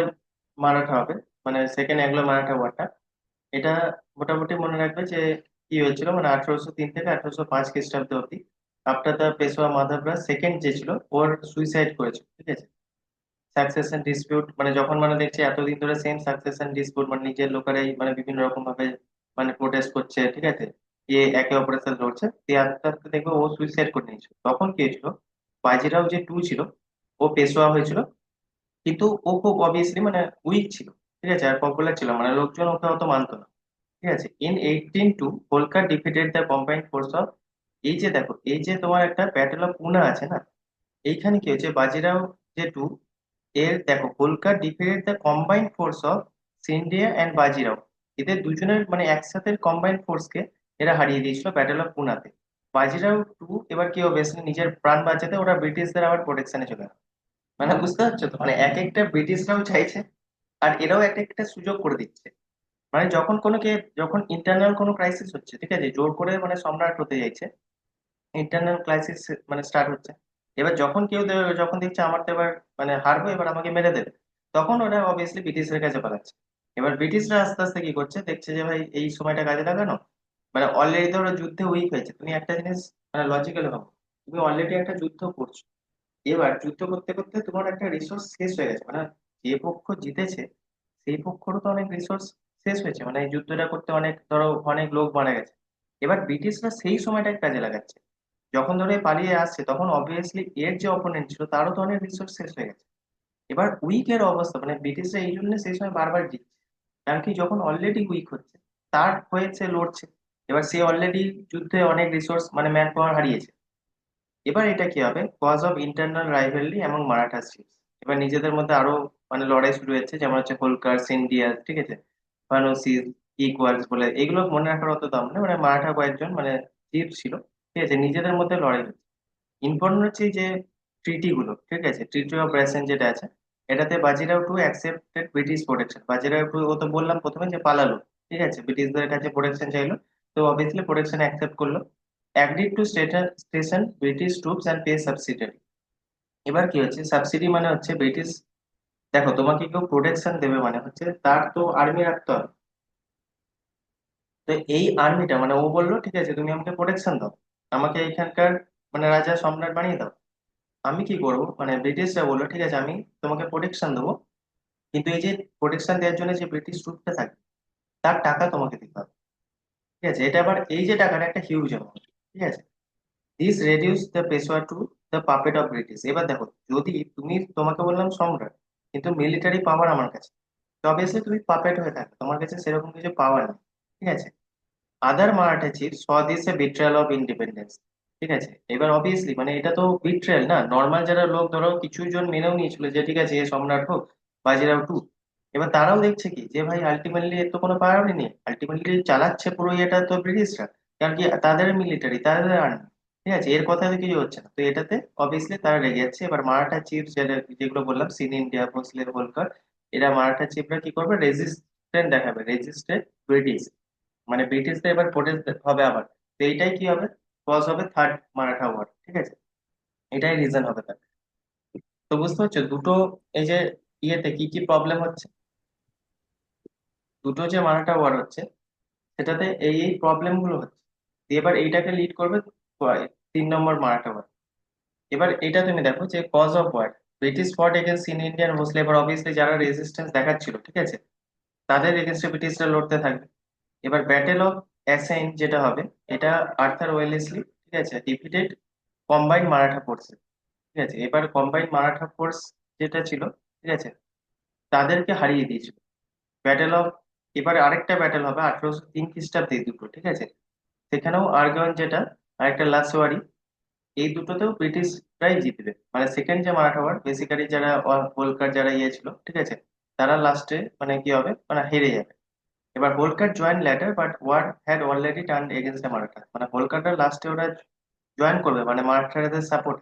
মারাঠা হবে, মানে সেকেন্ড অ্যাংলো মারাঠা ওয়ারটা, এটা মোটামুটি মনে রাখবে যে কি হয়েছিল, মানে 1803 থেকে 1805 খ্রিস্টাব্দ অব্দি, আফটার দ্য পেশোয়া মাধবরাজ সেকেন্ড যে ছিল, ওর সুইসাইড করেছিল। ঠিক আছে, সাকসেশন ডিসপিউট, মানে যখন মানে দেখছে এতদিন ধরে সেম সাকসেশন ডিসপিউট, মানে নিজের লোকেরাই মানে বিভিন্ন রকম ভাবে মানে প্রোটেস্ট করছে, ঠিক আছে, এ একে অপরের সাথে লড়ছে, দিয়ে আস্তে আস্তে দেখবে ও সুইসাইড করে নিয়েছিল। তখন কি হয়েছিল, বাজিরাও যে টু ছিল, ও পেশোয়া হয়েছিল, কিন্তু ও খুব অবভিয়াসলি মানে উইক ছিল। ঠিক আছে, আর পপুলার ছিল, মানে লোকজন ওকে অত মানতো না। ঠিক আছে, in 1802 Holkar defeated the combined force of, এই যে দেখো, এই যে তোমার একটা ব্যাটেল অফ পুনা আছে না, এইখানে কি হচ্ছে, বাজিরাও যে টু, এর দেখো, Holkar defeated the combined force of Scindia and Bajirao, এদের দুজনের মানে একসাথে কম্বাইন্ড ফোর্সকে এরা হারিয়ে দিয়েছিল ব্যাটেল অফ পুনাতে। বাজিরাও টু এবার কি হবে, নিজের প্রাণ বাঁচাতে ওরা ব্রিটিশদের আবার প্রোটেকশনে চলে গেল। মানে বুঝতে পারছো তো, মানে এক একটা ব্রিটিশরাও চাইছে, আর এরাও এক একটা সুযোগ করে দিচ্ছে। মানে যখন ইন্টারনাল কোনো ক্রাইসিস হচ্ছে, ঠিক আছে, জোর করে মানে সম্রাট হতে চাইছে, ইন্টারনাল ক্রাইসিস মানে স্টার্ট হচ্ছে, এবার যখন যখন দেখছে আমার তো এবার মানে হারবো, এবার আমাকে মেরে দেবে, তখন ওরা অবভিয়াসলি ব্রিটিশদের কাছে পালাচ্ছে। এবার ব্রিটিশরা আস্তে আস্তে কি করছে, দেখছে যে ভাই এই সময়টা কাজে লাগানো, মানে অলরেডি তো ওরা যুদ্ধে উইক হয়েছে। তুমি একটা জিনিস মানে লজিক্যালি ভাবো, তুমি অলরেডি একটা যুদ্ধ করছো, এবার যুদ্ধ করতে করতে তোমার একটা রিসোর্স শেষ হয়ে গেছে, মানে যে পক্ষ জিতেছে সেই পক্ষরও তো অনেক রিসোর্স শেষ হয়েছে, মানে এই যুদ্ধটা করতে অনেক ধরো অনেক লোক মারা গেছে। এবার ব্রিটিশরা সেই সময়টাকে কাজে লাগাচ্ছে, যখন ধরে পালিয়ে আসছে, তখন অবভিয়াসলি এর যে অপোনেন্ট ছিল তারও তো অনেক রিসোর্স শেষ হয়ে গেছে। এবার উইকের অবস্থা, মানে ব্রিটিশরা এই জন্য সেই সময় বারবার জিতছে, কারণ কি যখন অলরেডি উইক হচ্ছে, তার হয়ে সে লড়ছে, এবার সে অলরেডি যুদ্ধে অনেক রিসোর্স মানে ম্যান পাওয়ার হারিয়েছে। এবার এটা কি হবে, কজ অফ ইন্টারনাল রাইভালরি এবং মারাঠা চিফস, এবার নিজেদের মধ্যে আরো মানে লড়াই শুরু হয়েছে, যেমন হচ্ছে হোলকার, সিন্ডিয়া, ঠিক আছে, ফানুসিস, ইকুয়ালস বলে, এগুলো মনে রাখার অত দাম নেই, মানে মারাঠা কয়েকজন মানে চিফ ছিল, ঠিক আছে, নিজেদের মধ্যে লড়াই হচ্ছে। ইম্পর্টেন্ট হচ্ছে যে ট্রিটি গুলো, ঠিক আছে, ট্রিটি অফ ব্রেসেন যেটা আছে, এটাতে Bajirao two accepted British protection. Bajirao two, ও তো বললাম প্রথমে যে পালালো, ঠিক আছে, ব্রিটিশদের কাছে প্রোটেকশন চাইলো, তো অবভিয়াসলি প্রোটেকশন অ্যাকসেপ্ট করলো। Agreed two station British troops and pay subsidiary. এবার কি হচ্ছে, সাবসিডি মানে হচ্ছে ব্রিটিশ, দেখো তোমাকে কেউ প্রোটেকশন দেবে মানে হচ্ছে তার তো আর্মি রাখতে হবে। তো এই আর্মিটা মানে ও বললো ঠিক আছে তুমি আমাকে প্রোটেকশন দাও, আমাকে এখানকার মানে রাজা সম্রাট বানিয়ে দাও, আমি কি করব, মানে ব্রিটিশরা বললো ঠিক আছে আমি তোমাকে প্রোটেকশন দেবো, কিন্তু এই যে প্রোটেকশন দেওয়ার জন্য যে ব্রিটিশ ট্রুপটা থাকবে তার টাকা তোমাকে দিতে হবে। ঠিক আছে, এটা আবার এই যে টাকাটা একটা হিউজ অ্যামাউন্ট। ঠিক আছে, this reduce the Peshwa to the puppet of British. এবার দেখো, যদি তুমি, তোমাকে বললাম সম্রাট, কিন্তু মিলিটারি পাওয়ার আমার কাছে, তো অবভিয়াসলি তুমি পাপেট হয়ে থাকবে, তোমার কাছে সেরকম কিছু পাওয়ার নেই। ঠিক আছে, other Maratha chief saw this a betrayal of independence. ঠিক আছে, এবার অবভিয়াসলি মানে এটা তো বিট্রায়াল না, নর্মাল যারা লোক ধরো কিছু জন মেনেও নিয়েছিল যে ঠিক আছে এ সম্রাট হোক, বাজিরাও টু, এবার তারাও দেখছে কি যে ভাই আলটিমেটলি এর তো কোনো প্রায়োরিটি নেই, আলটিমেটলি চালাচ্ছে পুরো এটা তো ব্রিটিশরা, কারণ কি তাদের মিলিটারি, তাদের আর্মি। ঠিক আছে, এর কথাতে কিছু হচ্ছে না, তো এটাতে অবভিয়াসলি তারা রেগে যাচ্ছে। এবার মারাঠা চিফ যেগুলো বললাম, সিন ইন্ডিয়া, ভোসলে, হোলকার, এরা মারাঠা চিফরা কি করবে, রেজিস্ট্যান্ট দেখাবে, রেজিস্ট্যান্ট ব্রিটিশ, মানে ব্রিটিশদের এবার প্রোটেস্ট হবে আবার। তো এইটাই কি হবে, কজ হবে থার্ড মারাঠা ওয়ার। ঠিক আছে, এটাই রিজন হবে তার। তো বুঝতে পারছো দুটো, এই যে ইয়েতে কি কি প্রবলেম হচ্ছে, দুটো যে মারাঠা ওয়ার হচ্ছে সেটাতে এই এই প্রবলেম গুলো হচ্ছে। দিয়ে এবার এইটাকে লিড করবে 3 নম্বর মারাঠা ওয়ার। এবার এটা তুমি দেখো যে কজ অফ ওয়ার, ব্রিটিশ ফট এগেন্স্ট ইন ইন্ডিয়ান মুসলিম, এবার অবভিয়াসলি যারা রেজিস্ট্যান্স দেখাচ্ছিল, ঠিক আছে, তাদের এগেনস্টে ব্রিটিশরা লড়তে থাকবে। এবার ব্যাটেল অফ অ্যাসাইন যেটা হবে, এটা আর্থার ওয়েলেসলি, ঠিক আছে, ডিফিটেড কম্বাইন্ড মারাঠা ফোর্স। ঠিক আছে, এবার কম্বাইন্ড মারাঠা ফোর্স যেটা ছিল, ঠিক আছে, তাদেরকে হারিয়ে দিয়েছিল ব্যাটেল অফ। এবার আরেকটা ব্যাটেল হবে 1803 খ্রিস্টাব্দে, এই দুটো, ঠিক আছে, সেখানেও আর্গন যেটা, আরেকটা লাসওয়ারি, এই দুটোতেও ব্রিটিশরাই জিতবে। মানে সেকেন্ড যে মারাঠা ওয়ার, বেসিক্যালি যারা হোলকার যারা ইয়ে ছিল, ঠিক আছে, তারা লাস্টে মানে কি হবে, মানে হেরে যাবে। এবার Holkar join later but war had already turn against the Maratha, মানে হোলকাররা লাস্টে ওরা জয়েন করবে মানে মারাঠাদের সাপোর্ট,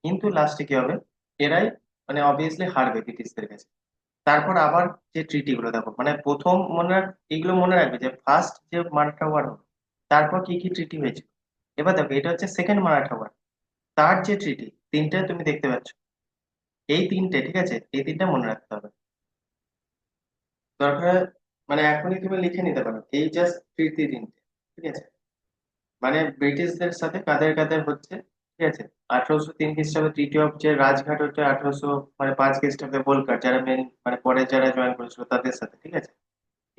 কিন্তু লাস্টে কি হবে, এরাই মানে অবভিয়াসলি হারবে ব্রিটিশদের কাছে। তারপর আবার যে ট্রিটি গুলো দেখো, মানে প্রথম এইগুলো মনে রাখবে যে ফার্স্ট যে মারাঠা ওয়ার হলো, তারপর কি কি ট্রিটি হয়েছে। এবার দেখো এটা হচ্ছে সেকেন্ড মারাঠা ওয়ার, তার যে ট্রিটি তিনটে তুমি দেখতে পাচ্ছ, এই তিনটে ঠিক আছে, এই তিনটে মনে রাখতে হবে। দরকার মানে এখনই তুমি লিখে নিতে পারো এই জাস্ট ট্রিটি তিনটে, ঠিক আছে। মানে ব্রিটিশদের সাথে কাদের কাদের হচ্ছে, ঠিক আছে। 1803 খ্রিস্টাব্দে ট্রিটি অফ যে রাজঘাট হচ্ছে, 1805 খ্রিস্টাব্দে ভোলকাট, যারা মেন মানে পরে যারা জয়েন করেছিল তাদের সাথে, ঠিক আছে।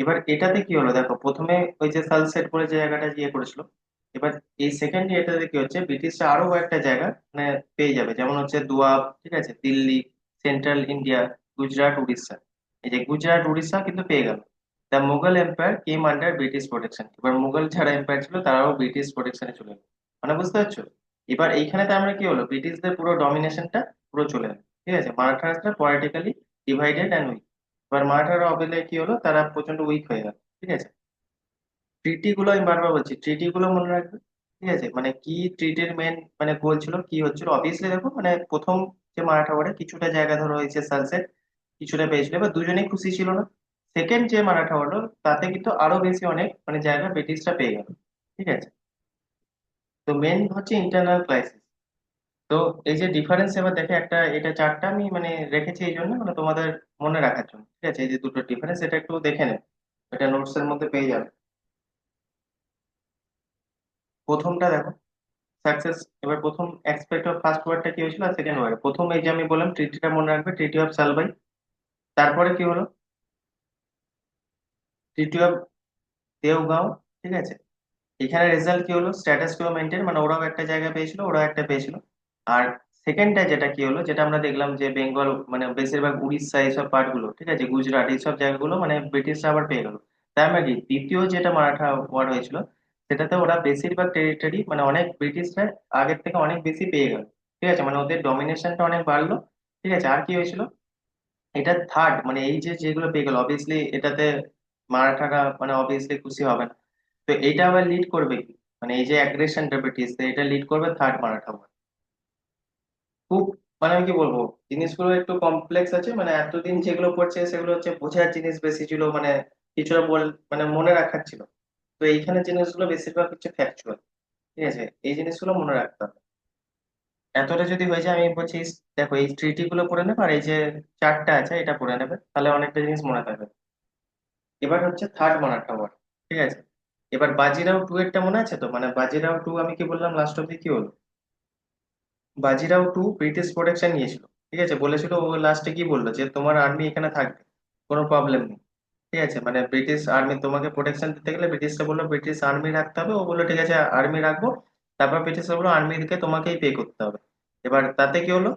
এবার এটাতে কি হলো দেখো, প্রথমে ওই যে সালসেট বলে যে জায়গাটা ইয়ে করেছিল, এবার এই সেকেন্ড এটাতে কি হচ্ছে, ব্রিটিশরা আরো কয়েকটা জায়গা মানে পেয়ে যাবে, যেমন হচ্ছে দোয়াব, ঠিক আছে, দিল্লি, সেন্ট্রাল ইন্ডিয়া, গুজরাট, উড়িষ্যা। এই যে গুজরাট উড়িষ্যা কিন্তু পেয়ে গেল। The Mughal empire came under British protection, এবার মুঘল যারা এম্পায়ার ছিল তারাও ব্রিটিশ প্রোটেকশনে চলে গেল। মানে বুঝতে পারছো, এবার এইখানেতে আমরা কি হলো, ব্রিটিশদের পুরো ডমিনেশনটা পুরো চলে এলো, ঠিক আছে। মারাঠারা পলিটিক্যালি ডিভাইডেড অ্যান্ড উইক। এবার মারাঠারা অবেলায় কি হলো, তারা প্রচন্ড উইক হয়ে গেল, ঠিক আছে। ট্রিটি গুলো আমি বারবার বলছি, ট্রিটি গুলো মনে রাখবে, ঠিক আছে। মানে কি ট্রিটির মেন মানে গোল ছিল, কি হচ্ছিল, অবভিয়াসলি দেখো মানে প্রথম যে মারাঠা ওয়ারে কিছুটা জায়গা ধরো হয়েছে সালসেট, কিছুটা পেয়েছিল, এবার দুজনেই খুশি ছিল না। সেকেন্ড যে মারাঠা ওয়ার হলো, তাতে কিন্তু আরো বেশি অনেক মানে জায়গা ব্রিটিশরা পেয়ে গেল, ঠিক আছে। তো মেন হচ্ছে ইন্টারনাল ক্রাইসিস। তো এই যে ডিফারেন্স, এবার দেখে একটা, এটা চারটা আমি মানে রেখেছি এই জন্য মানে তোমাদের মনে রাখার জন্য, ঠিক আছে। এই যে দুটো ডিফারেন্স, এটা একটু দেখে নেবে, এটা নোটস এর মধ্যে পেয়ে যাবে। প্রথমটা দেখো, সাকসেস। এবার প্রথম অ্যাসপেক্ট অফ ফার্স্ট ওয়ারটা কি হয়েছিল আর সেকেন্ড ওয়ার, প্রথম এই যে আমি বললাম ট্রিটিটা মনে রাখবে, ট্রিটি অফ সালবাই। তারপরে কি হলো, ট্রিটি অফ দেওগাঁও, ঠিক আছে। এখানে রেজাল্ট কি হলো, স্ট্যাটাস কিও মেনটেন, মানে ওরাও একটা জায়গা পেয়েছিল, ওরাও একটা পেয়েছিল। আর সেকেন্ডটা যেটা কি হলো, যেটা আমরা দেখলাম যে বেঙ্গল মানে বেশিরভাগ উড়িষ্যা এইসব পার্ট গুলো, ঠিক আছে, গুজরাট এইসব জায়গাগুলো মানে ব্রিটিশরা আবার পেয়ে গেল। তার মানে কি, দ্বিতীয় যেটা মারাঠা ওয়ার হয়েছিল, সেটাতে ওরা বেশিরভাগ টেরিটরি মানে অনেক ব্রিটিশরা আগের থেকে অনেক বেশি পেয়ে গেল, ঠিক আছে, মানে ওদের ডমিনেশনটা অনেক বাড়লো, ঠিক আছে। আর কি হয়েছিল, এটা থার্ড মানে এই যে যেগুলো পেয়ে গেল, অবভিয়াসলি এটাতে মারাঠারা মানে অবভিয়াসলি খুশি হবে না। তো এইটা আবার লিড করবে কি, মানে এই যে অ্যাগ্রেশনটা ব্রিটিশ, এটা লিড করবে থার্ড মারাঠা war। খুব মানে আমি কি বলবো, জিনিসগুলো একটু কমপ্লেক্স আছে, মানে এতদিন যেগুলো পড়ছে সেগুলো হচ্ছে বোঝার জিনিস বেশি ছিল, মানে কিছুটা মানে মনে রাখার ছিল। তো এইখানে জিনিসগুলো বেশিরভাগ হচ্ছে ফ্যাকচুয়াল, ঠিক আছে, এই জিনিসগুলো মনে রাখতে হবে। এতটা যদি হয়ে যায়, আমি বলছি দেখো এই ট্রিটি গুলো পড়ে নেবে, আর এই যে চারটা আছে এটা পড়ে নেবে, তাহলে অনেকটা জিনিস মনে থাকবে। এবার হচ্ছে থার্ড মারাঠা ওয়ার, ঠিক আছে। এবার বাজিরাও টু এরটা মনে আছে তো, মানে বাজিরাও টু আমি কি বললাম লাস্ট অব্দি কি হলো, বাজিরাও টু ব্রিটিশ প্রোটেকশন নিয়েছিল, ঠিক আছে। বলেছিল ও লাস্টে কি বললো, যে তোমার আর্মি এখানে থাকবে, কোনো প্রবলেম নেই, ঠিক আছে। মানে ব্রিটিশ আর্মি তোমাকে প্রোটেকশন দিতে গেলে ব্রিটিশরা বললো ব্রিটিশ আর্মি রাখতে হবে, ও বললো ঠিক আছে আর্মি রাখবো। তারপর ব্রিটিশরা বললো আর্মিকে তোমাকেই পে করতে হবে। এবার তাতে কি হলো,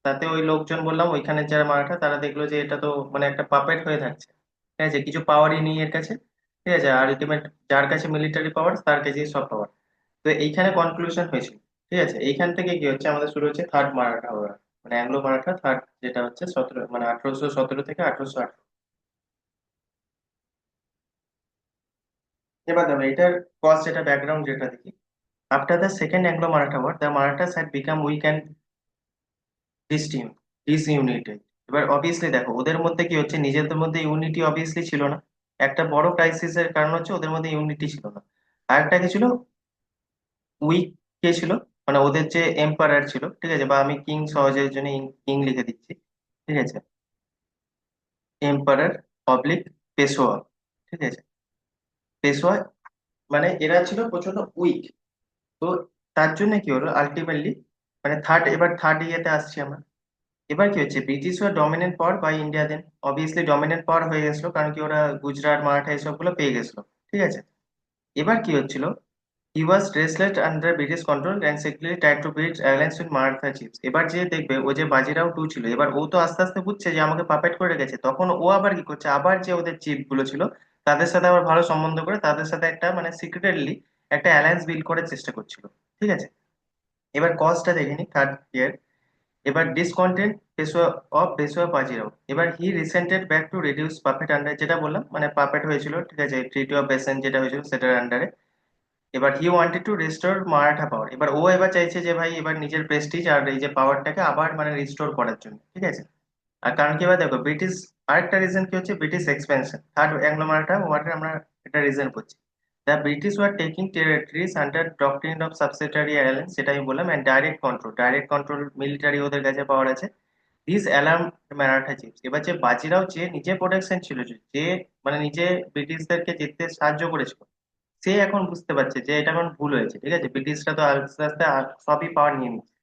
তাতে ওই লোকজন বললাম ওইখানে যারা মারাঠা, তারা দেখলো যে এটা তো মানে একটা পাপেট হয়ে থাকছে, ঠিক আছে, কিছু পাওয়ারই নেই এর কাছে, ঠিক আছে। আলটিমেট যার কাছে মিলিটারি পাওয়ার তার কাছে সব পাওয়ার। তো এইখানে কনক্লুশন হয়েছিল, ঠিক আছে। এইখান থেকে কি হচ্ছে, আমাদের শুরু হচ্ছে থার্ড মারাঠা ওয়ার, মানে অ্যাংলো মারাঠা থার্ড, যেটা হচ্ছে 17 মানে 1817 থেকে 1818। এবার দেখো এটার কজ, যেটা ব্যাকগ্রাউন্ড যেটা দেখি, after the second Anglo Maratha war the Marathas had become weak and disunited. এবার অবভিয়াসলি দেখো ওদের মধ্যে কি হচ্ছে, নিজেদের মধ্যে ইউনিটি অবভিয়াসলি ছিল না। একটা বড় ক্রাইসিসের কারণ হচ্ছে ওদের মধ্যে ইউনিটি ছিল না। আরেকটা কি ছিল, উইক কে ছিল, মানে ওদের যে এম্পায়ার ছিল, ঠিক আছে, বা আমি কিং সহজের জন্য কিং লিখে দিচ্ছি, ঠিক আছে, এম্পায়ার অবলিক পেশোয়া, ঠিক আছে, পেশোয়া, মানে এরা ছিল প্রচন্ড উইক। তো তার জন্য কি হলো আলটিমেটলি, মানে থার্ড, এবার থার্ড ইয়েতে আসছি আমরা। এবার কি হচ্ছে, British were dominant power by India then, obviously dominant power হয়ে গেছিল, কারণ কি ওরা গুজরাট মারাঠা এসব গুলো পেয়ে গেছিল, ঠিক আছে। এবার কি হচ্ছিল, he was restless under British control and secretly tried to build alliance with Maratha chiefs. এবার যে দেখবে ও যে বাজিরাও টু ছিল, এবার ও তো আস্তে আস্তে বুঝছে যে আমাকে পাপেট করে রেখেছে, তখন ও আবার কি করছে, আবার যে ওদের চিফ গুলো ছিল তাদের সাথে আবার ভালো সম্বন্ধ করে তাদের সাথে একটা মানে সিক্রেটলি একটা অ্যালায়েন্স বিল্ড করার চেষ্টা করছিল, ঠিক আছে। এবার কজটা দেখে নি থার্ড ইয়ার। এবার ডিসকন্টেন্ট পেশোয়া অফ পেশোয়া বাজিরাও, এবার he resented back to reduce puppet under, যেটা বললাম মানে পাপেট হয়েছিল, ঠিক আছে, ট্রিটি অফ বেসেন্ট যেটা হয়েছিল সেটার আন্ডারে। এবার he wanted to restore Maratha power. এবার ও এবার চাইছে যে ভাই এবার নিজের প্রেস্টিজ আর এই যে পাওয়ারটাকে আবার মানে রিস্টোর করার জন্য, ঠিক আছে। আর কারণ কি এবার দেখো ব্রিটিশ, আরেকটা রিজন কি হচ্ছে, British expansion, third Anglo Maratha ওয়ারের আমরা এটা রিজন করছি। The British were taking territories under doctrine of subsidiary alliance, সেটা আমি বললাম, এন্ড ডাইরেক্ট কন্ট্রোল মিলিটারি ওদের কাছে পাওয়ার আছে। This alarm Maratha chiefs. এবার যে বাজিরাও যে নিজে প্রোটেকশন ছিল, যে মানে নিজে ব্রিটিশদেরকে জিততে সাহায্য করেছিল, সে এখন বুঝতে পারছে যে এটা এখন ভুল হয়েছে, ঠিক আছে। ব্রিটিশরা তো আস্তে আস্তে সবই পাওয়ার নিয়ে নিচ্ছে।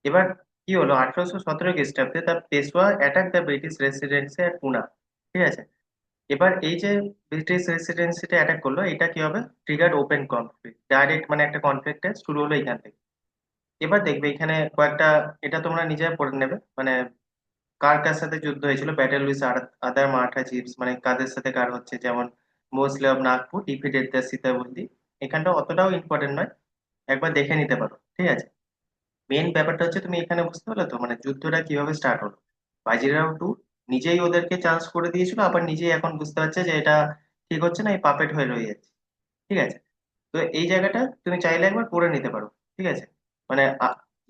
এবার কি হলো, 1817 খ্রিস্টাব্দে the Peshwa attack the British residency at Poona, ঠিক আছে। এবার এই যে ব্রিটিশ রেসিডেন্সিটা অ্যাটাক করলো, এটা কি হবে, ট্রিগার্ড ওপেন কনফ্লিক্ট, ডাইরেক্ট মানে একটা কনফ্লিক্টের শুরু হলো এখান থেকে। এবার দেখবে এখানে কয়েকটা, এটা তোমরা নিজে পড়ে নেবে, মানে কার কার সাথে যুদ্ধ হয়েছিল, battle with other Maratha chiefs, মানে কাদের সাথে কার হচ্ছে, যেমন mostly of Nagpur defeated the Sitabuldi. এখানটা অতটাও ইম্পর্টেন্ট নয়, একবার দেখে নিতে পারো, ঠিক আছে। মেন ব্যাপারটা হচ্ছে তুমি এখানে বুঝতে পারলে তো, মানে যুদ্ধটা কিভাবে স্টার্ট হলো। বাজিরাও টু নিজেই ওদেরকে চান্স করে দিয়েছিল, আবার নিজেই এখন বুঝতে পারছে যে এটা ঠিক হচ্ছে না, এই পাপেট হয়ে রয়ে যাচ্ছে, ঠিক আছে। তো এই জায়গাটা তুমি চাইলে একবার পড়ে নিতে পারো, ঠিক আছে। মানে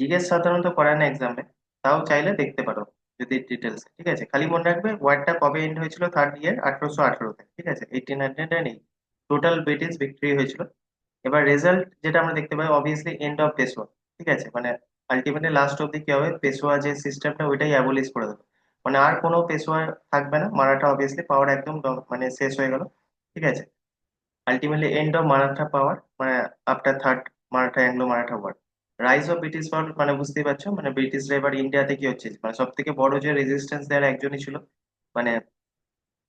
জিজ্ঞেস সাধারণত করায় না এক্সামে, তাও চাইলে দেখতে পারো যদি ডিটেলস, ঠিক আছে। খালি মনে রাখবে ওয়ারটা কবে এন্ড হয়েছিল, থার্ড ইয়ার 1818-তে, ঠিক আছে, 1808। টোটাল ব্রিটিশ ভিক্টরি হয়েছিল। এবার রেজাল্ট যেটা আমরা দেখতে পাই, অবভিয়াসলি এন্ড অফ পেশোয়া, ঠিক আছে। মানে আলটিমেটলি লাস্ট অব্দি কি হবে, পেশোয়া যে সিস্টেমটা ওইটাই অ্যাবলিশ করে দেবে। মানে আর কোনো পেশোয়া থাকবে না, মারাঠা অবভিয়াসলি পাওয়ার একদম মানে শেষ হয়ে গেল, ঠিক আছে। Ultimately end of Maratha power, মানে after third Maratha Anglo Maratha war. Rise of British power, মানে বুঝতেই পারছো, মানে ব্রিটিশরা এবার ইন্ডিয়াতে কি হচ্ছে, মানে সব থেকে বড় যে রেজিস্ট্যান্স দেওয়ার একজনই ছিল। মানে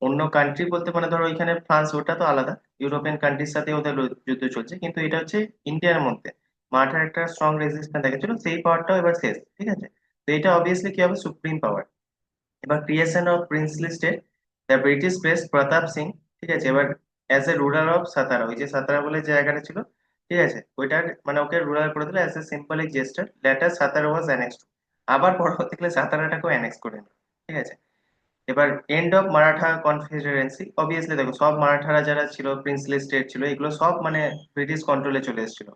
অন্য কান্ট্রি বলতে মানে ধরো এখানে ফ্রান্স, ওটা তো আলাদা, ইউরোপিয়ান কান্ট্রির সাথে ওদের যুদ্ধ চলছে, কিন্তু এটা হচ্ছে ইন্ডিয়ার মধ্যে মারাঠার একটা স্ট্রং রেজিস্ট্যান্স দেখেছিল, সেই পাওয়ারটাও এবার শেষ, ঠিক আছে। তো এটা অবভিয়াসলি কি হবে, সুপ্রিম পাওয়ার। এবার creation of princely state, the British placed Pratap Singh, ঠিক আছে। এবার as a ruler of Satara, ওই যে সাতারা বলে যে জায়গাটা ছিল, ঠিক আছে, ওইটার মানে ওকে রুলার করে দিল as a symbolic gesture, later Satara was annexed. আবার পরবর্তীকালে সাতারাটাকেও অ্যানেক্স করে নিল, ঠিক আছে। এবার end of Maratha confederacy, obviously দেখো সব মারাঠারা যারা ছিল, প্রিন্সলি স্টেট ছিল, এগুলো সব মানে ব্রিটিশ কন্ট্রোলে চলে এসেছিল,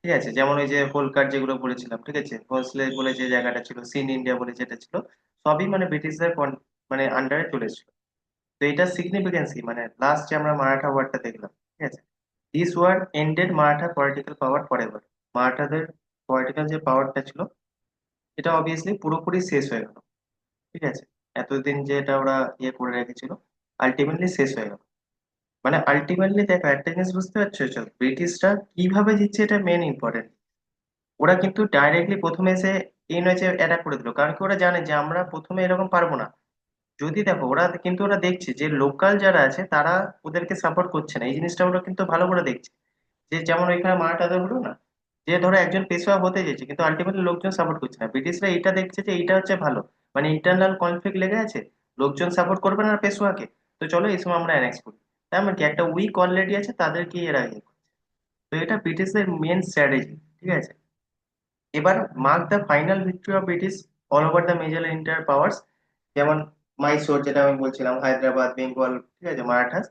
ঠিক আছে। যেমন ওই যে হোলকার যেগুলো বলেছিলাম, ঠিক আছে, ভোঁসলে বলে যে জায়গাটা ছিল, সিন ইন্ডিয়া বলে যেটা ছিল, সবই মানে ব্রিটিশদের মানে আন্ডারে চলে এসেছিল। তো এটার সিগনিফিকেন্সি মানে লাস্ট যে আমরা মারাঠা ওয়ারটা দেখলাম, ঠিক আছে, this war ended Maratha political power for ever. মারাঠাদের পলিটিক্যাল যে পাওয়ারটা ছিল, এটা অবভিয়াসলি পুরোপুরি শেষ হয়ে গেল, ঠিক আছে। এতদিন যে এটা ওরা ইয়ে করে রেখেছিল, আলটিমেটলি শেষ হয়ে গেল। মানে আলটিমেটলি দেখো একটা জিনিস বুঝতে পারছো, ব্রিটিশরা কিভাবে জিতছে এটা মেন ইম্পর্টেন্ট। ওরা কিন্তু ডাইরেক্টলি প্রথমে এসে এই নয় যে অ্যাটাক করে দিল, কারণ কি ওরা জানে যে আমরা প্রথমে এরকম পারবো না। যদি দেখো ওরা কিন্তু ওরা দেখছে যে লোকাল যারা আছে তারা ওদেরকে সাপোর্ট করছে না, এই জিনিসটা ওরা কিন্তু ভালো করে দেখছে। যে যেমন ওইখানে মারাঠাদের হলো না, যে ধরো একজন পেশোয়া হতে চেয়েছে কিন্তু আলটিমেটলি লোকজন সাপোর্ট করছে না, ব্রিটিশরা এটা দেখছে যে এইটা হচ্ছে ভালো, মানে ইন্টারনাল কনফ্লিক্ট লেগে আছে, লোকজন সাপোর্ট করবে না পেশোয়াকে, তো চলো এই সময় আমরা অ্যানেক্স করি। তার মানে কি একটা উইক অলরেডি আছে তাদেরকে এর আগে, তো এটা ব্রিটিশদের মেন স্ট্র্যাটেজি, ঠিক আছে। এবার mark the final victory of British all over the major inter powers, যেমন মাইসোর যেটা আমি বলছিলাম, হায়দ্রাবাদ, বেঙ্গল, ঠিক আছে, মারাঠাস,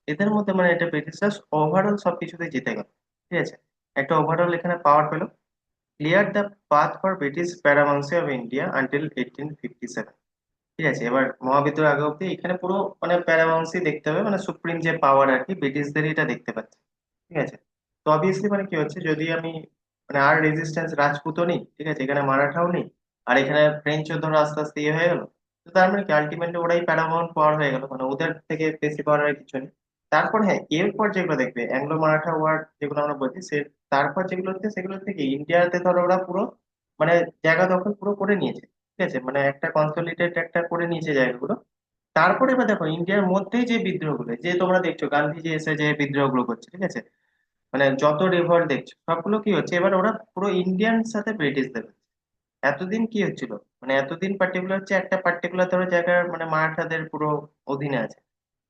এদের মধ্যে মানে এটা ব্রিটিশরা ওভারঅল সবকিছুতে জিতে গেল, ঠিক আছে। একটা ওভারঅল এখানে পাওয়ার পেল। Clear the path for British paramountcy of India until 1857, ঠিক আছে। এবার মহাবিদ্রোহ আগে অব্দি এখানে পুরো মানে প্যারামাউন্সি দেখতে হবে, মানে সুপ্রিম যে পাওয়ার আর কি ব্রিটিশদের, এটা দেখতে পাচ্ছি, ঠিক আছে। তো অবভিয়াসলি মানে কি হচ্ছে, যদি আমি মানে আর রেজিস্ট্যান্স রাজপুতও নেই, ঠিক আছে, এখানে মারাঠাও নেই, আর এখানে ফ্রেঞ্চও ধরো আস্তে আস্তে ইয়ে হয়ে গেল, তো তার মানে কি আলটিমেটলি ওরাই প্যারামাউন্ট পাওয়ার হয়ে গেল, মানে ওদের থেকে বেশি পাওয়ার আর কিছু নেই। তারপর হ্যাঁ, এরপর যেগুলো দেখবে অ্যাংলো মারাঠা ওয়ার যেগুলো আমরা বলছি, সে তারপর যেগুলো হচ্ছে সেগুলো থেকে ইন্ডিয়াতে ধরো ওরা পুরো মানে জায়গা দখল পুরো করে নিয়েছে, ঠিক আছে, মানে একটা কনসলিডেট একটা করে নিয়েছে জায়গাগুলো। তারপরে এবার দেখো ইন্ডিয়ার মধ্যেই যে বিদ্রোহগুলো, যে তোমরা দেখছো গান্ধীজি এসে যে বিদ্রোহগুলো করছে, ঠিক আছে, মানে যত রিভল্ট দেখছো সবগুলো কি হচ্ছে, এবার ওরা পুরো ইন্ডিয়ান সাথে ব্রিটিশদের হচ্ছে। এতদিন কি হচ্ছিল, মানে এতদিন পার্টিকুলার হচ্ছে একটা পার্টিকুলার ধরো জায়গার মানে মারাঠাদের পুরো অধীনে আছে,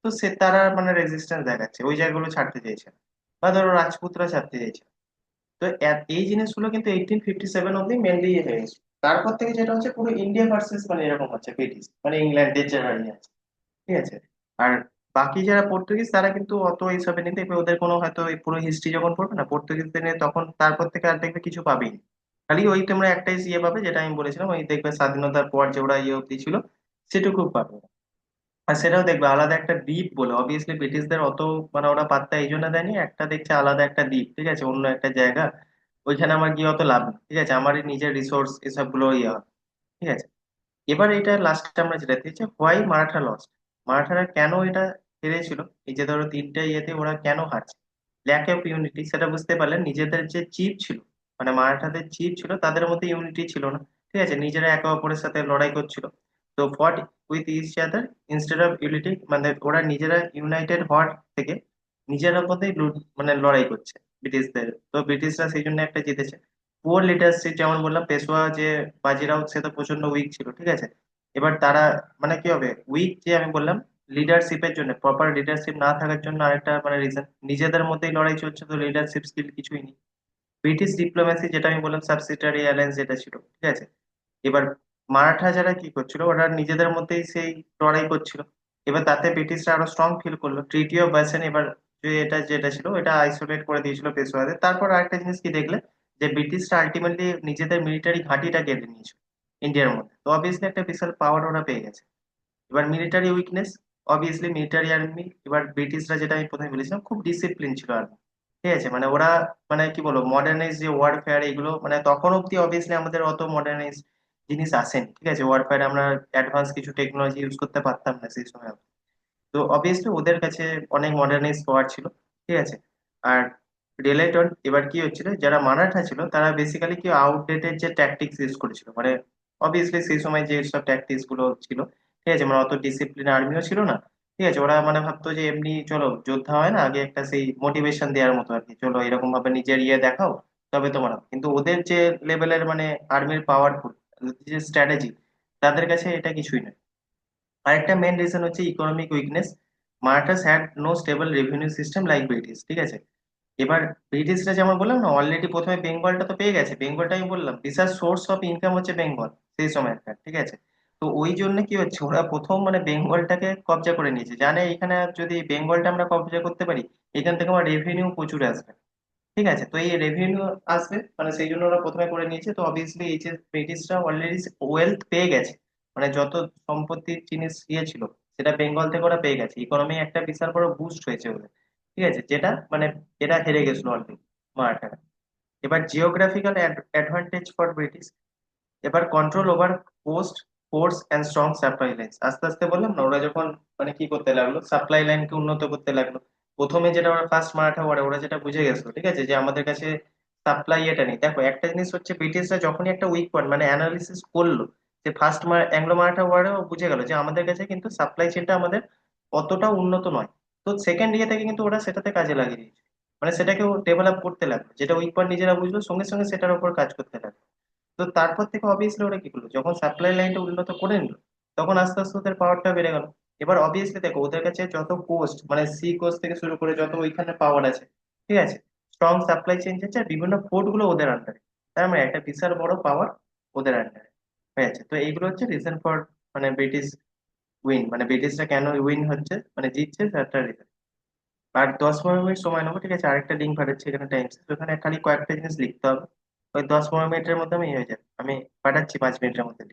তো সে তারা মানে রেজিস্ট্যান্স দেখাচ্ছে, ওই জায়গাগুলো ছাড়তে চাইছে না। বা ধরো রাজপুতরা ছাড়তে চাইছে না। তো এই জিনিসগুলো কিন্তু 1857 অব্দি মেনলি হয়ে গেছে। তারপর থেকে যেটা হচ্ছে পুরো ইন্ডিয়া ভার্সেস মানে এরকম হচ্ছে ব্রিটিশ, মানে ইংল্যান্ডের যারা ইয়ে আছে, ঠিক আছে। আর বাকি যারা পর্তুগিজ তারা কিন্তু অত এইসবে নিয়ে দেখবে, ওদের কোনো হয়তো এই পুরো হিস্ট্রি যখন পড়বে না পর্তুগিজদের নিয়ে, তখন তারপর থেকে আর দেখবে কিছু পাবেই না। খালি ওই তোমরা একটাই ইয়ে পাবে, যেটা আমি বলেছিলাম, ওই দেখবে স্বাধীনতার পর যে ওরা ইয়ে অব্দি ছিল সেটুকু পাবে। আর সেটাও দেখবে আলাদা একটা দ্বীপ বলে, অবভিয়াসলি ব্রিটিশদের অত মানে ওরা পাত্তা এই জন্য দেয়নি, একটা দেখছে আলাদা একটা দ্বীপ, ঠিক আছে, অন্য একটা জায়গা, ওইখানে আমার গিয়ে অত লাভ নেই, ঠিক আছে, আমারই নিজের রিসোর্স এসব গুলো ইয়ে হয়, ঠিক আছে। এবার এটা লাস্টে আমরা যেটা দিয়েছি, হোয়াই মারাঠা লস্ট, মারাঠারা কেন এটা হেরেছিল, এই যে ধরো তিনটা ইয়েতে ওরা কেন হারছে, ল্যাক অফ ইউনিটি, সেটা বুঝতে পারলেন, নিজেদের যে চিফ ছিল, মানে মারাঠাদের চিফ ছিল তাদের মধ্যে ইউনিটি ছিল না, ঠিক আছে, নিজেরা একে অপরের সাথে লড়াই করছিল। তো fought with each other instead of unity, মানে ওরা নিজেরা ইউনাইটেড হওয়ার থেকে নিজেদের মধ্যেই মানে লড়াই করছে ব্রিটিশদের, তো ব্রিটিশরা সেই জন্য একটা জিতেছে। পুয়ার লিডারশিপ, যেমন বললাম পেশোয়া যে বাজিরাও, সে তো প্রচন্ড উইক ছিল, ঠিক আছে। এবার তারা মানে কি হবে, উইক যে আমি বললাম লিডারশিপের জন্য, প্রপার লিডারশিপ না থাকার জন্য আরেকটা মানে রিজন, নিজেদের মধ্যেই লড়াই চলছে, তো লিডারশিপ স্কিল কিছুই নেই। ব্রিটিশ ডিপ্লোমেসি, যেটা আমি বললাম সাবসিডিয়ারি অ্যালায়েন্স যেটা ছিল, ঠিক আছে। এবার মারাঠা যারা কি করছিল, ওরা নিজেদের মধ্যেই সেই লড়াই করছিল। এবার তাতে ব্রিটিশরা আরো স্ট্রং ফিল করলো, ট্রিটি অফ বার্সান, এবার যে এটা যেটা ছিল এটা আইসোলেট করে দিয়েছিল পেশোয়াদের। তারপর আরেকটা জিনিস কি দেখলে, যে ব্রিটিশরা আলটিমেটলি নিজেদের মিলিটারি ঘাঁটিটা কেড়ে নিয়েছিল ইন্ডিয়ার মধ্যে, তো অবভিয়াসলি একটা বিশাল পাওয়ার ওরা পেয়ে গেছে। এবার military weakness, obviously military army, এবার ব্রিটিশরা যেটা আমি প্রথমে বলেছিলাম খুব ডিসিপ্লিন ছিল আর্মি, ঠিক আছে, মানে ওরা মানে কি বলবো মডার্নাইজ যে ওয়ারফেয়ার এগুলো, মানে তখন অব্দি অবভিয়াসলি আমাদের অত মডার্নাইজ জিনিস আসেনি, ঠিক আছে, ওয়ারফেয়ার আমরা অ্যাডভান্স কিছু টেকনোলজি ইউজ করতে পারতাম না সেই সময়। তো অবভিয়াসলি ওদের কাছে অনেক মডার্নাইজ পাওয়ার ছিল, ঠিক আছে। আর রিলেটেড এবার কি হচ্ছিল, যারা মারাঠা ছিল তারা বেসিক্যালি কি আউটডেটেড যে ট্যাকটিক্স ইউজ করেছিল, মানে অবভিয়াসলি সেই সময় যে সব ট্যাকটিক্স গুলো ছিল, ঠিক আছে, মানে অত ডিসিপ্লিন আর্মিও ছিল না, ঠিক আছে, ওরা মানে ভাবতো যে এমনি চলো যোদ্ধা হয় না আগে একটা সেই মোটিভেশন দেওয়ার মতো আর কি, চলো এরকম ভাবে নিজের ইয়ে দেখাও, তবে তোমার, কিন্তু ওদের যে লেভেলের মানে আর্মির পাওয়ারফুল যে স্ট্র্যাটেজি, তাদের কাছে এটা কিছুই না। আরেকটা মেন রিজন হচ্ছে economic weakness, Marathas had no stable revenue system like British, ঠিক আছে। এবার ব্রিটিশরা যেমন বললাম না, অলরেডি প্রথমে বেঙ্গলটা তো পেয়ে গেছে, বেঙ্গলটা আমি বললাম বিশাল সোর্স অফ ইনকাম হচ্ছে বেঙ্গল সেই সময়কার, ঠিক আছে। তো ওই জন্য কি হচ্ছে, ওরা প্রথম মানে বেঙ্গলটাকে কবজা করে নিয়েছে, জানে এখানে যদি বেঙ্গলটা আমরা কবজা করতে পারি, এখান থেকে আমার রেভিনিউ প্রচুর আসবে, ঠিক আছে, তো এই রেভিনিউ আসবে, মানে সেই জন্য ওরা প্রথমে করে নিয়েছে। তো অবভিয়াসলি এই যে ব্রিটিশরা অলরেডি ওয়েলথ পেয়ে গেছে, মানে যত সম্পত্তির জিনিস ইয়ে ছিল সেটা বেঙ্গল থেকে ওরা পেয়ে গেছে, ইকোনমি একটা বিশাল বড় বুস্ট হয়েছে ওদের, ঠিক আছে, যেটা মানে এরা হেরে গেছিল অলরেডি মারাঠারা। এবার জিওগ্রাফিক্যাল অ্যাডভান্টেজ ফর ব্রিটিশ, এবার control over coast, force and strong supply line, আস্তে আস্তে বললাম না ওরা যখন মানে কি করতে লাগলো সাপ্লাই লাইনকে উন্নত করতে লাগলো। প্রথমে যেটা ওরা ফার্স্ট মারাঠা ওয়ারে ওরা যেটা বুঝে গেছিল, ঠিক আছে, যে আমাদের কাছে সাপ্লাই এটা নেই। দেখো একটা জিনিস হচ্ছে, ব্রিটিশরা যখনই একটা উইক পয়েন্ট মানে অ্যানালিসিস করলো, যে ফার্স্ট অ্যাংলো মারাঠা ওয়ারেও বুঝে গেল যে আমাদের কাছে কিন্তু সাপ্লাই চেনটা আমাদের অতটা উন্নত নয়, তো সেকেন্ড ইয়ে থেকে কিন্তু ওরা সেটাতে কাজে লাগিয়ে দিয়েছে, মানে সেটাকে ডেভেলপ করতে লাগলো, যেটা উইক পয়েন্ট নিজেরা বুঝলো সঙ্গে সঙ্গে সেটার উপর কাজ করতে লাগলো। তো তারপর থেকে অবভিয়াসলি ওরা কি করলো, যখন সাপ্লাই লাইনটা উন্নত করে নিল, তখন আস্তে আস্তে ওদের পাওয়ারটা বেড়ে গেল। এবার অবভিয়াসলি দেখো ওদের কাছে যত কোস্ট মানে সি কোস্ট থেকে শুরু করে যত ওইখানে পাওয়ার আছে, ঠিক আছে, স্ট্রং সাপ্লাই চেইন আছে, আর বিভিন্ন পোর্ট গুলো ওদের আন্ডারে, তার মানে একটা বিশাল বড় পাওয়ার ওদের আন্ডারে হয়ে আছে। তো এইগুলো হচ্ছে রিজন ফর মানে ব্রিটিশ উইন, মানে ব্রিটিশরা কেন উইন হচ্ছে মানে জিতছে তার রিজন। আর 10-15 মিনিট সময় নেবো, ঠিক আছে, আরেকটা লিঙ্ক পাঠাচ্ছি এখানে টাইম, ওখানে খালি কয়েকটা জিনিস লিখতে হবে, ওই 10-15 মিনিটের মধ্যে আমি হয়ে যাবে, আমি পাঠাচ্ছি 5 মিনিটের মধ্যে।